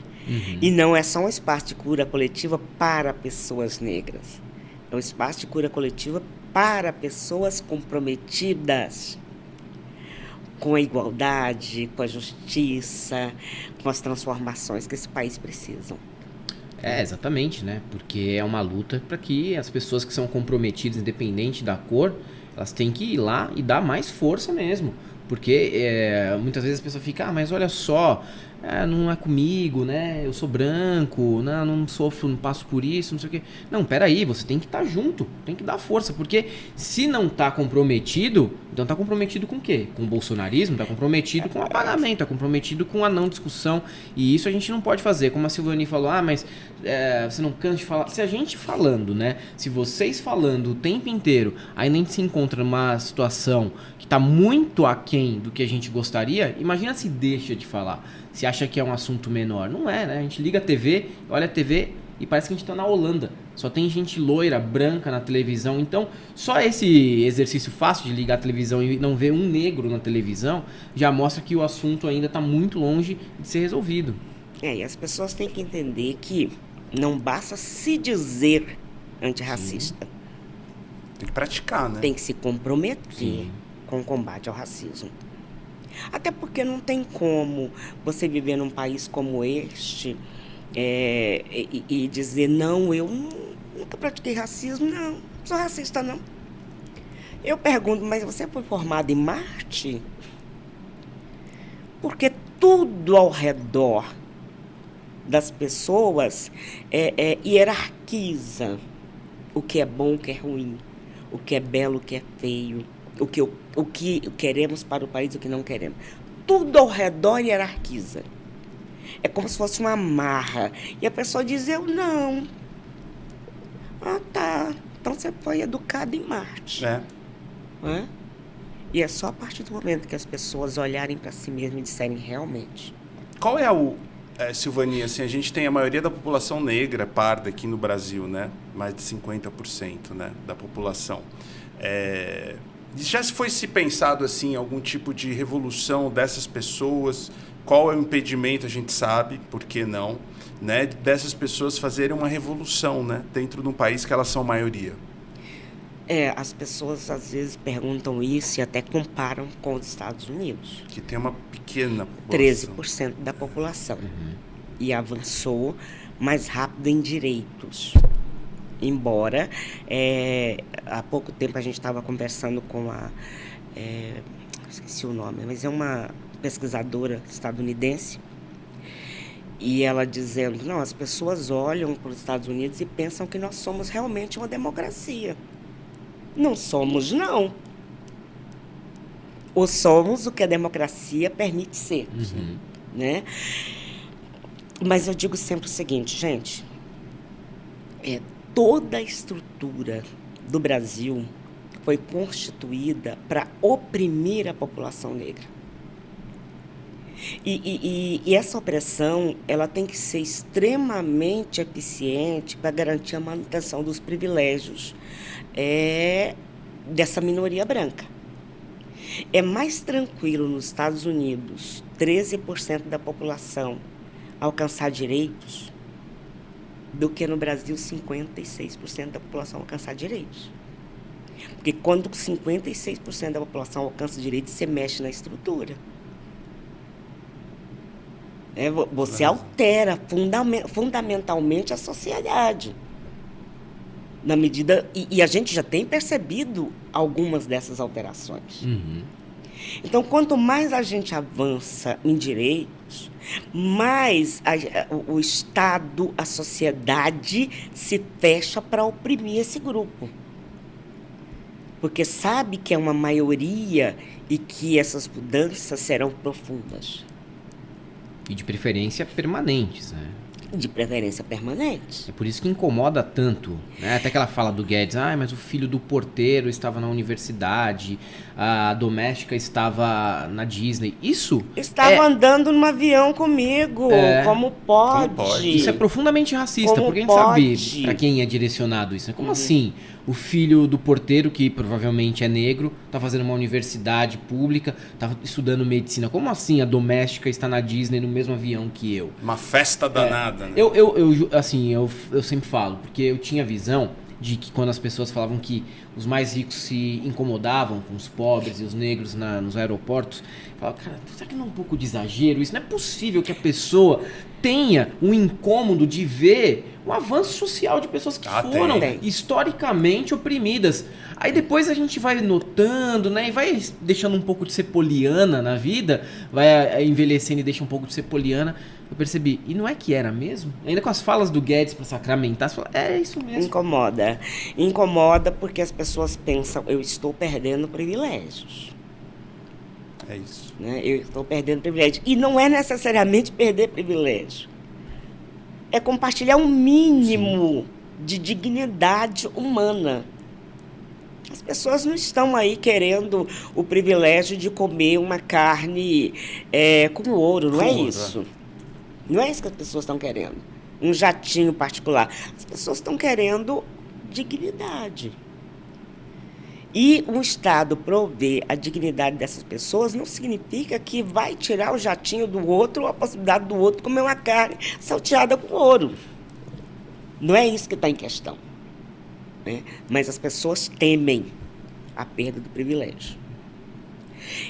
E não é só um espaço de cura coletiva para pessoas negras. É um espaço de cura coletiva para pessoas comprometidas com a igualdade, com a justiça, com as transformações que esse país precisa. Exatamente, né? Porque é uma luta para que as pessoas que são comprometidas, independente da cor, elas têm que ir lá e dar mais força mesmo. Porque muitas vezes a pessoa fica, mas olha só, não é comigo, né? Eu sou branco, não sofro, não passo por isso, não sei o quê. Não, peraí, você tem que estar junto, tem que dar força, porque se não tá comprometido, então tá comprometido com o quê? Com o bolsonarismo, tá comprometido com o apagamento, tá comprometido com a não discussão, e isso a gente não pode fazer. Como a Silvani falou, mas você não cansa de falar. Se a gente falando, né? Se vocês falando o tempo inteiro, ainda a gente se encontra numa situação que tá muito aquém do que a gente gostaria, imagina se deixa de falar. Se acha que é um assunto menor. Não é, né? A gente liga a TV, olha a TV e parece que a gente tá na Holanda. Só tem gente loira, branca na televisão. Então, só esse exercício fácil de ligar a televisão e não ver um negro na televisão já mostra que o assunto ainda tá muito longe de ser resolvido. E as pessoas têm que entender que não basta se dizer antirracista. Tem que praticar, né? Tem que se comprometer com o combate ao racismo. Até porque não tem como você viver num país como este e dizer, não, eu nunca pratiquei racismo, não sou racista, não. Eu pergunto, mas você foi formado em Marte? Porque tudo ao redor das pessoas hierarquiza o que é bom, o que é ruim, o que é belo, o que é feio, o que queremos para o país, o que não queremos. Tudo ao redor hierarquiza. É como se fosse uma marra. E a pessoa diz, eu não. Ah, tá. Então você foi educado em Marte. E é só a partir do momento que as pessoas olharem para si mesmas e disserem realmente. Qual é Silvani, assim, a gente tem a maioria da população negra, parda aqui no Brasil, né? Mais de 50%, né, da população. Já foi se pensado assim, algum tipo de revolução dessas pessoas? Qual é o impedimento, a gente sabe, por que não, né, dessas pessoas fazerem uma revolução, né, dentro de um país que elas são maioria? As pessoas às vezes perguntam isso e até comparam com os Estados Unidos. Que tem uma pequena população. 13% da população. E avançou mais rápido em direitos. Embora, há pouco tempo a gente estava conversando com esqueci o nome, mas é uma pesquisadora estadunidense, e ela dizendo, não, as pessoas olham para os Estados Unidos e pensam que nós somos realmente uma democracia. Não somos, não. Ou somos o que a democracia permite ser. Né? Mas eu digo sempre o seguinte, gente, toda a estrutura do Brasil foi constituída para oprimir a população negra. E essa opressão, ela tem que ser extremamente eficiente para garantir a manutenção dos privilégios dessa minoria branca. É mais tranquilo nos Estados Unidos 13% da população alcançar direitos do que no Brasil 56% da população alcançar direitos. Porque quando 56% da população alcança direitos, você mexe na estrutura. Você altera fundamentalmente a sociedade. Na medida... E a gente já tem percebido algumas dessas alterações. Então, quanto mais a gente avança em direitos, mais o Estado, a sociedade se fecha para oprimir esse grupo. Porque sabe que é uma maioria e que essas mudanças serão profundas. E de preferência permanentes, né? De preferência permanente. É por isso que incomoda tanto, né? Até aquela fala do Guedes, mas o filho do porteiro estava na universidade, a doméstica estava na Disney. Isso estava andando num avião comigo, como pode? Isso é profundamente racista, porque a gente sabe para quem é direcionado isso, né? Como assim? O filho do porteiro, que provavelmente é negro, está fazendo uma universidade pública, está estudando medicina. Como assim a doméstica está na Disney no mesmo avião que eu? Uma festa danada, né? Eu sempre falo, porque eu tinha visão de que quando as pessoas falavam que os mais ricos se incomodavam com os pobres e os negros nos aeroportos, Falava, cara, será que não é um pouco de exagero isso? Não é possível que a pessoa tenha um incômodo de ver um avanço social de pessoas que foram historicamente oprimidas. Aí depois a gente vai notando, né, e vai deixando um pouco de ser poliana na vida, vai envelhecendo e deixa um pouco de ser poliana. Eu percebi, e não é que era mesmo? Ainda com as falas do Guedes para sacramentar, você fala, é isso mesmo. Incomoda. Incomoda porque as pessoas pensam, eu estou perdendo privilégios. É isso. Né? Eu estou perdendo privilégio. E não é necessariamente perder privilégio. É compartilhar um mínimo de dignidade humana. As pessoas não estão aí querendo o privilégio de comer uma carne com ouro, não é isso. Não é isso que as pessoas estão querendo. Um jatinho particular. As pessoas estão querendo dignidade. E um Estado prover a dignidade dessas pessoas não significa que vai tirar o jatinho do outro ou a possibilidade do outro comer uma carne salteada com ouro. Não é isso que está em questão. Né? Mas as pessoas temem a perda do privilégio.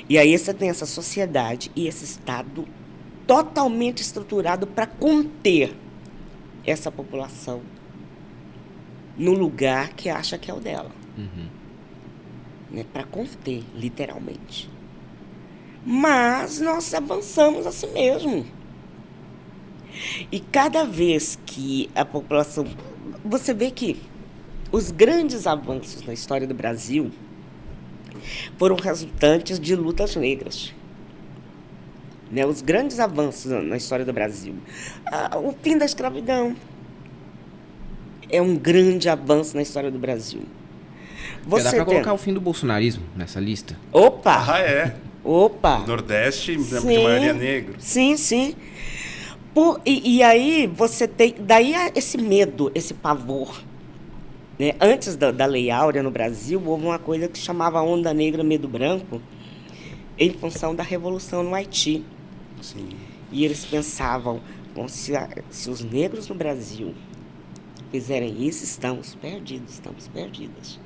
E aí você tem essa sociedade e esse Estado totalmente estruturado para conter essa população no lugar que acha que é o dela. Né, para conter, literalmente. Mas nós avançamos assim mesmo. E cada vez que a população... Você vê que os grandes avanços na história do Brasil foram resultantes de lutas negras. Né, os grandes avanços na história do Brasil. O fim da escravidão é um grande avanço na história do Brasil. Dá pra colocar o fim do bolsonarismo nessa lista? Opa! Ah, é? Opa! Nordeste, de maioria negra. Sim, sim. E aí você tem... Daí esse medo, esse pavor. Né? Antes da Lei Áurea no Brasil, houve uma coisa que chamava Onda Negra Medo Branco, em função da Revolução no Haiti. Sim. E eles pensavam, bom, se os negros no Brasil fizerem isso, estamos perdidos.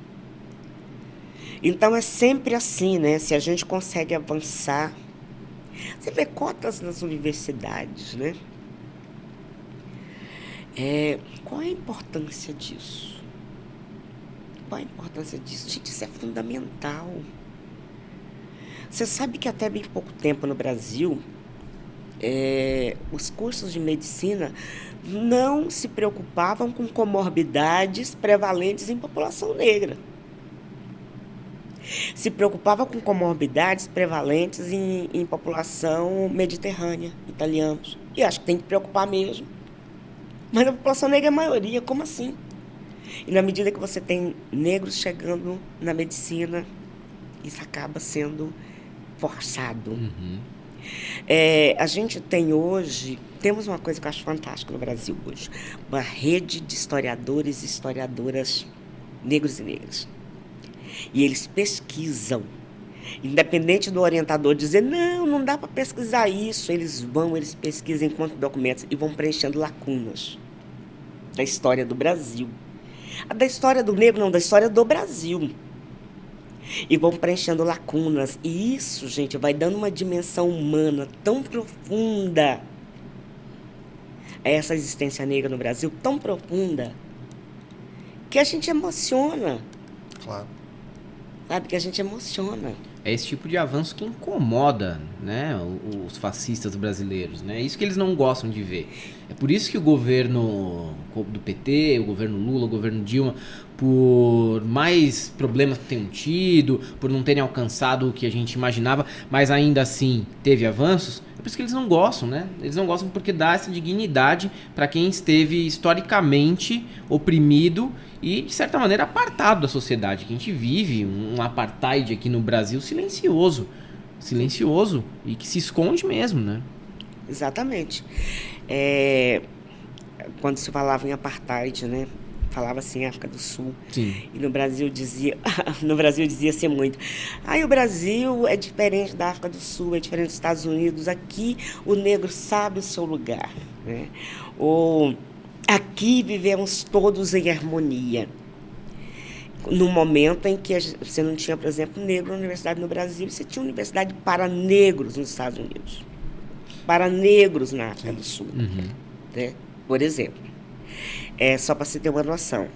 Então, é sempre assim, né? Se a gente consegue avançar... Você vê cotas nas universidades, né? Qual é a importância disso? Gente, isso é fundamental. Você sabe que até bem pouco tempo no Brasil, os cursos de medicina não se preocupavam com comorbidades prevalentes em população negra. Se preocupava com comorbidades prevalentes em população mediterrânea, italianos. E acho que tem que preocupar mesmo. Mas a população negra é a maioria, como assim? E na medida que você tem negros chegando na medicina, isso acaba sendo forçado. A gente tem hoje, temos uma coisa que eu acho fantástica no Brasil hoje, uma rede de historiadores e historiadoras negros e negras. E eles pesquisam. Independente do orientador dizer, não dá para pesquisar isso, eles pesquisam enquanto documentos e vão preenchendo lacunas da história do Brasil. Da história do negro, não, da história do Brasil. E vão preenchendo lacunas. E isso, gente, vai dando uma dimensão humana tão profunda a essa existência negra no Brasil, tão profunda, que a gente emociona. Claro. Sabe, que a gente emociona. É esse tipo de avanço que incomoda, né, os fascistas brasileiros, né? É isso que eles não gostam de ver. É por isso que o governo do PT, o governo Lula, o governo Dilma, por mais problemas que tenham tido, por não terem alcançado o que a gente imaginava, mas ainda assim teve avanços, é por isso que eles não gostam, né? Eles não gostam porque dá essa dignidade para quem esteve historicamente oprimido e, de certa maneira, apartado da sociedade. Que a gente vive um apartheid aqui no Brasil silencioso e que se esconde mesmo, né? Exatamente. Quando se falava em apartheid, né? Falava assim, África do Sul. Sim. E no Brasil dizia-se muito. O Brasil é diferente da África do Sul, é diferente dos Estados Unidos. Aqui o negro sabe o seu lugar, né? Ou aqui vivemos todos em harmonia. no momento em que você não tinha, por exemplo, negro na universidade no Brasil, você tinha universidade para negros nos Estados Unidos, para negros na África do Sul, né? Por exemplo. Só para você ter uma noção.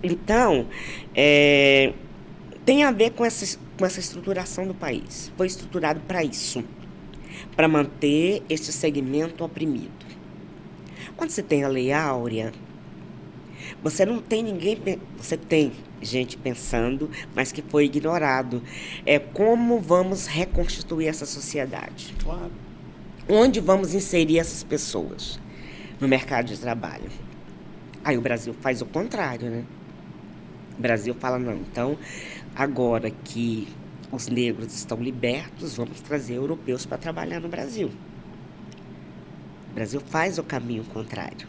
Então, tem a ver com essa estruturação do país. Foi estruturado para isso, para manter esse segmento oprimido. Quando você tem a Lei Áurea, você não tem ninguém... Você tem gente pensando, mas que foi ignorado. Como vamos reconstituir essa sociedade? Claro. Onde vamos inserir essas pessoas no mercado de trabalho? Aí o Brasil faz o contrário, né? O Brasil fala, não, então, agora que os negros estão libertos, vamos trazer europeus para trabalhar no Brasil. O Brasil faz o caminho contrário.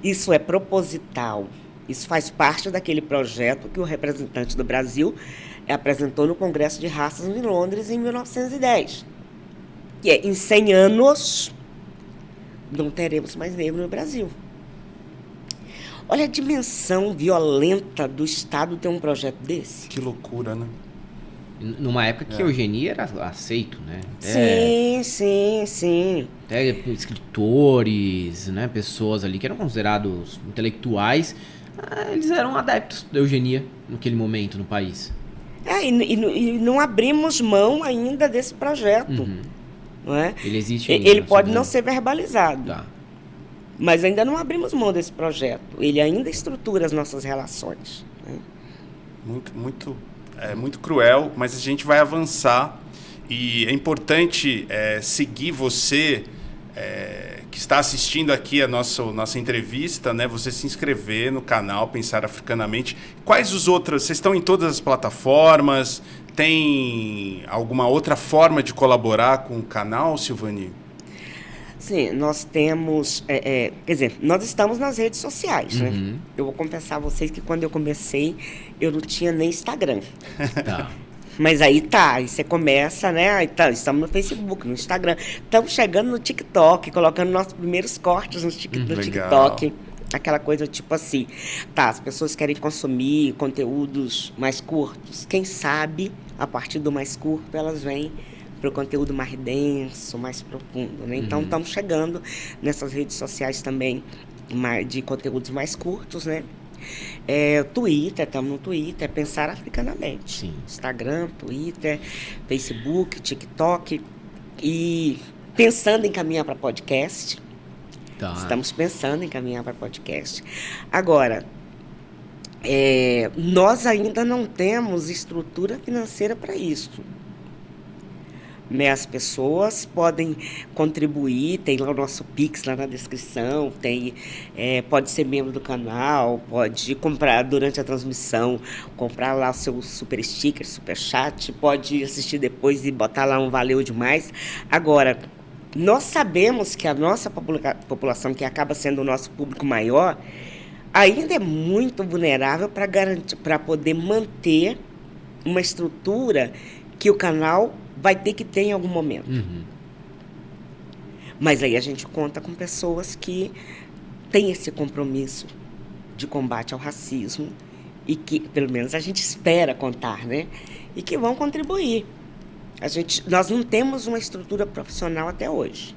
Isso é proposital. Isso faz parte daquele projeto que o representante do Brasil apresentou no Congresso de Raças em Londres em 1910. Que em 100 anos não teremos mais negro no Brasil. Olha a dimensão violenta do Estado ter um projeto desse. Que loucura, né? Numa época que a eugenia era aceito, né? Sim. Até escritores, né? Pessoas ali que eram considerados intelectuais, eles eram adeptos da eugenia naquele momento no país. E não abrimos mão ainda desse projeto. Não é? Ele existe ainda. Ele pode não ser verbalizado. Tá. Mas ainda não abrimos mão desse projeto. Ele ainda estrutura as nossas relações. Né? Muito cruel, mas a gente vai avançar. E é importante seguir você, que está assistindo aqui a nossa entrevista, né? Você se inscrever no canal Pensar Africanamente. Quais os outros? Vocês estão em todas as plataformas? Tem alguma outra forma de colaborar com o canal, Silvani? Sim, nós temos... quer dizer, nós estamos nas redes sociais, né? Eu vou confessar a vocês que quando eu comecei, eu não tinha nem Instagram. Tá. Mas aí você começa, né? Aí estamos no Facebook, no Instagram. Estamos chegando no TikTok, colocando nossos primeiros cortes no TikTok. Aquela coisa tipo assim, as pessoas querem consumir conteúdos mais curtos. Quem sabe, a partir do mais curto, elas vêm para o conteúdo mais denso, mais profundo, né? Então, estamos chegando nessas redes sociais também de conteúdos mais curtos, né? Twitter, estamos no Twitter, Pensar Africanamente. Sim. Instagram, Twitter, Facebook, TikTok. E pensando em caminhar para podcast. Tá. Estamos pensando em caminhar para podcast. Agora, nós ainda não temos estrutura financeira para isso. Né, as pessoas podem contribuir, tem lá o nosso Pix lá na descrição, pode ser membro do canal, pode comprar durante a transmissão, comprar lá o seu super sticker, super chat, pode assistir depois e botar lá um valeu demais. Agora, nós sabemos que a nossa população, que acaba sendo o nosso público maior, ainda é muito vulnerável para poder manter uma estrutura que o canal vai ter que ter em algum momento. Mas aí a gente conta com pessoas que têm esse compromisso de combate ao racismo e que, pelo menos, a gente espera contar, né? E que vão contribuir. Nós não temos uma estrutura profissional até hoje.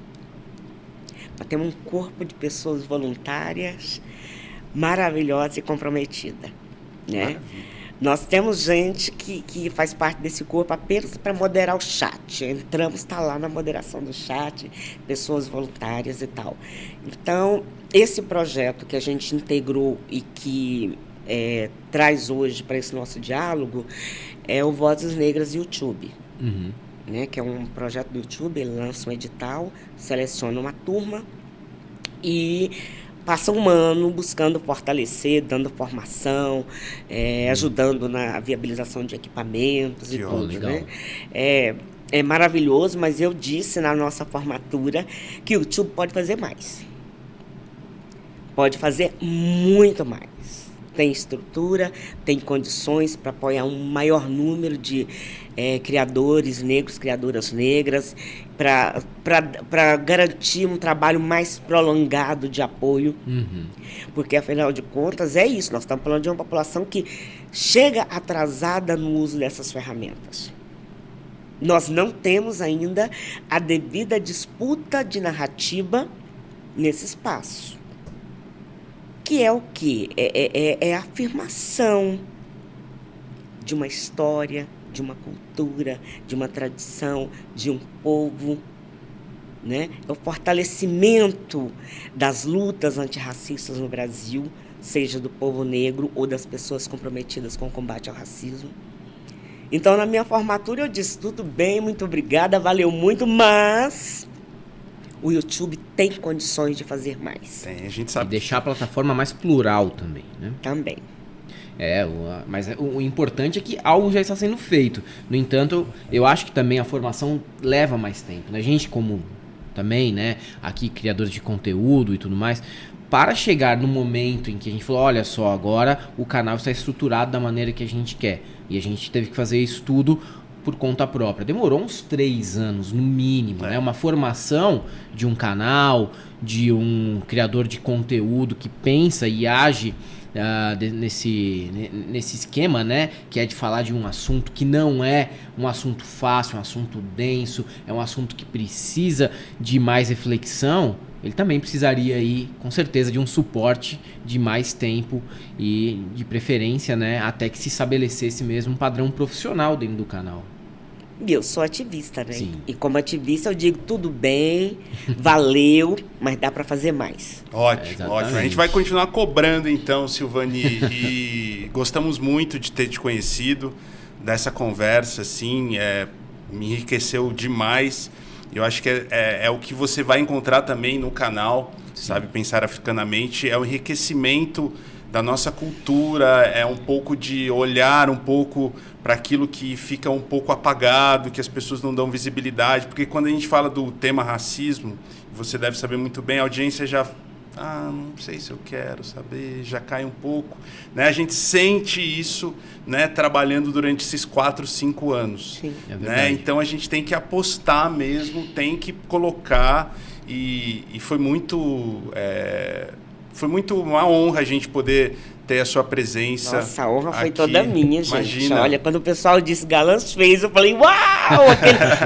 Nós temos um corpo de pessoas voluntárias, maravilhosas e comprometidas, né? Maravilha. Nós temos gente que faz parte desse corpo apenas para moderar o chat. Entramos, está lá na moderação do chat, pessoas voluntárias e tal. Então, esse projeto que a gente integrou e que traz hoje para esse nosso diálogo é o Vozes Negras YouTube. Né, que é um projeto do YouTube, ele lança um edital, seleciona uma turma e passa um ano buscando fortalecer, dando formação, ajudando na viabilização de equipamentos e tudo. Legal. Né? É maravilhoso, mas eu disse na nossa formatura que o YouTube pode fazer mais. Pode fazer muito mais. Tem estrutura, tem condições para apoiar um maior número de criadores negros, criadoras negras, para garantir um trabalho mais prolongado de apoio. Porque, afinal de contas, é isso. Nós estamos falando de uma população que chega atrasada no uso dessas ferramentas. Nós não temos ainda a devida disputa de narrativa nesse espaço. Que é o quê? É a afirmação de uma história, de uma cultura, de uma tradição, de um povo, né? É o fortalecimento das lutas antirracistas no Brasil, seja do povo negro ou das pessoas comprometidas com o combate ao racismo. Então, na minha formatura, eu disse, tudo bem, muito obrigada, valeu muito, mas o YouTube tem condições de fazer mais. Tem, a gente sabe. E deixar a plataforma mais plural também, né? Também. Mas o importante é que algo já está sendo feito. No entanto, eu acho que também a formação leva mais tempo. A gente, como também, né, aqui criadores de conteúdo e tudo mais, para chegar no momento em que a gente falou, olha só, agora o canal está estruturado da maneira que a gente quer. E a gente teve que fazer isso tudo por conta própria. Demorou uns 3 anos, no mínimo, né? Uma formação de um canal, de um criador de conteúdo que pensa e age nesse esquema, né? Que é de falar de um assunto que não é um assunto fácil, um assunto denso, é um assunto que precisa de mais reflexão. Ele também precisaria aí, com certeza, de um suporte de mais tempo e de preferência, né? Até que se estabelecesse mesmo um padrão profissional dentro do canal. E eu sou ativista, né? Sim. E como ativista eu digo, tudo bem, valeu, mas dá para fazer mais. Ótimo, ótimo. A gente vai continuar cobrando então, Silvani, e gostamos muito de ter te conhecido, dessa conversa, assim, me enriqueceu demais. Eu acho que é o que você vai encontrar também no canal, sabe? Pensar Africanamente é o enriquecimento da nossa cultura, é um pouco de olhar um pouco para aquilo que fica um pouco apagado, que as pessoas não dão visibilidade, porque quando a gente fala do tema racismo, você deve saber muito bem, a audiência já... não sei se eu quero saber, já cai um pouco. Né? A gente sente isso, né, trabalhando durante esses 4, 5 anos. Sim. Né? Então a gente tem que apostar mesmo, tem que colocar, e foi muito uma honra a gente poder ter a sua presença. Nossa, a honra foi aqui. toda minha, gente. Imagina. Olha, quando o pessoal disse Galãs fez, eu falei, uau,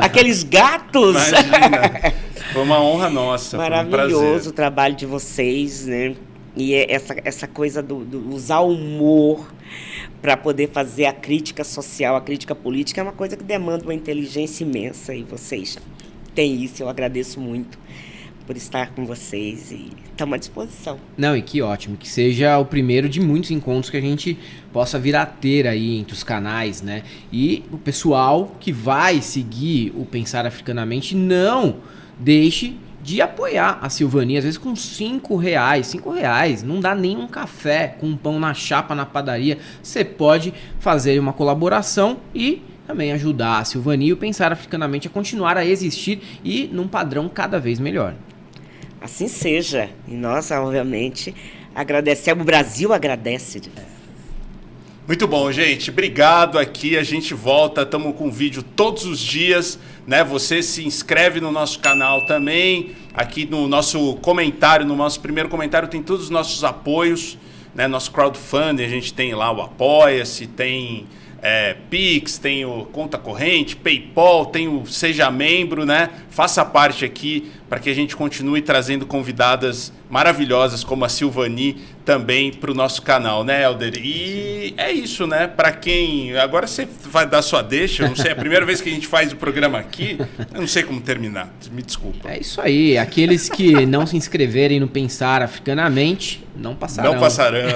aqueles gatos! Imagina. Foi uma honra nossa. Maravilhoso o trabalho de vocês, né? E essa coisa do usar o humor para poder fazer a crítica social, a crítica política, é uma coisa que demanda uma inteligência imensa. E vocês têm isso, eu agradeço muito por estar com vocês e estamos à disposição. Não, e que ótimo, que seja o primeiro de muitos encontros que a gente possa vir a ter aí entre os canais, né? E o pessoal que vai seguir o Pensar Africanamente, não deixe de apoiar a Silvani, às vezes com R$5, não dá nem um café com um pão na chapa na padaria. Você pode fazer uma colaboração e também ajudar a Silvani e o Pensar Africanamente a continuar a existir e num padrão cada vez melhor. Assim seja. E nós, obviamente, agradecemos. O Brasil agradece. Muito bom, gente. Obrigado aqui. A gente volta. Estamos com vídeo todos os dias, né? Você se inscreve no nosso canal também. Aqui no nosso comentário, no nosso primeiro comentário, tem todos os nossos apoios, né? Nosso crowdfunding, a gente tem lá o Apoia-se, tem Pix, tem o Conta Corrente, PayPal, tem o Seja Membro, né? Faça parte aqui para que a gente continue trazendo convidadas maravilhosas como a Silvani também para o nosso canal, né, Helder? E é isso, né? Para quem... Agora você vai dar sua deixa, eu não sei, é a primeira vez que a gente faz o programa aqui, eu não sei como terminar, me desculpa. É isso aí, aqueles que não se inscreverem no Pensar Africanamente, não passarão. Não passarão.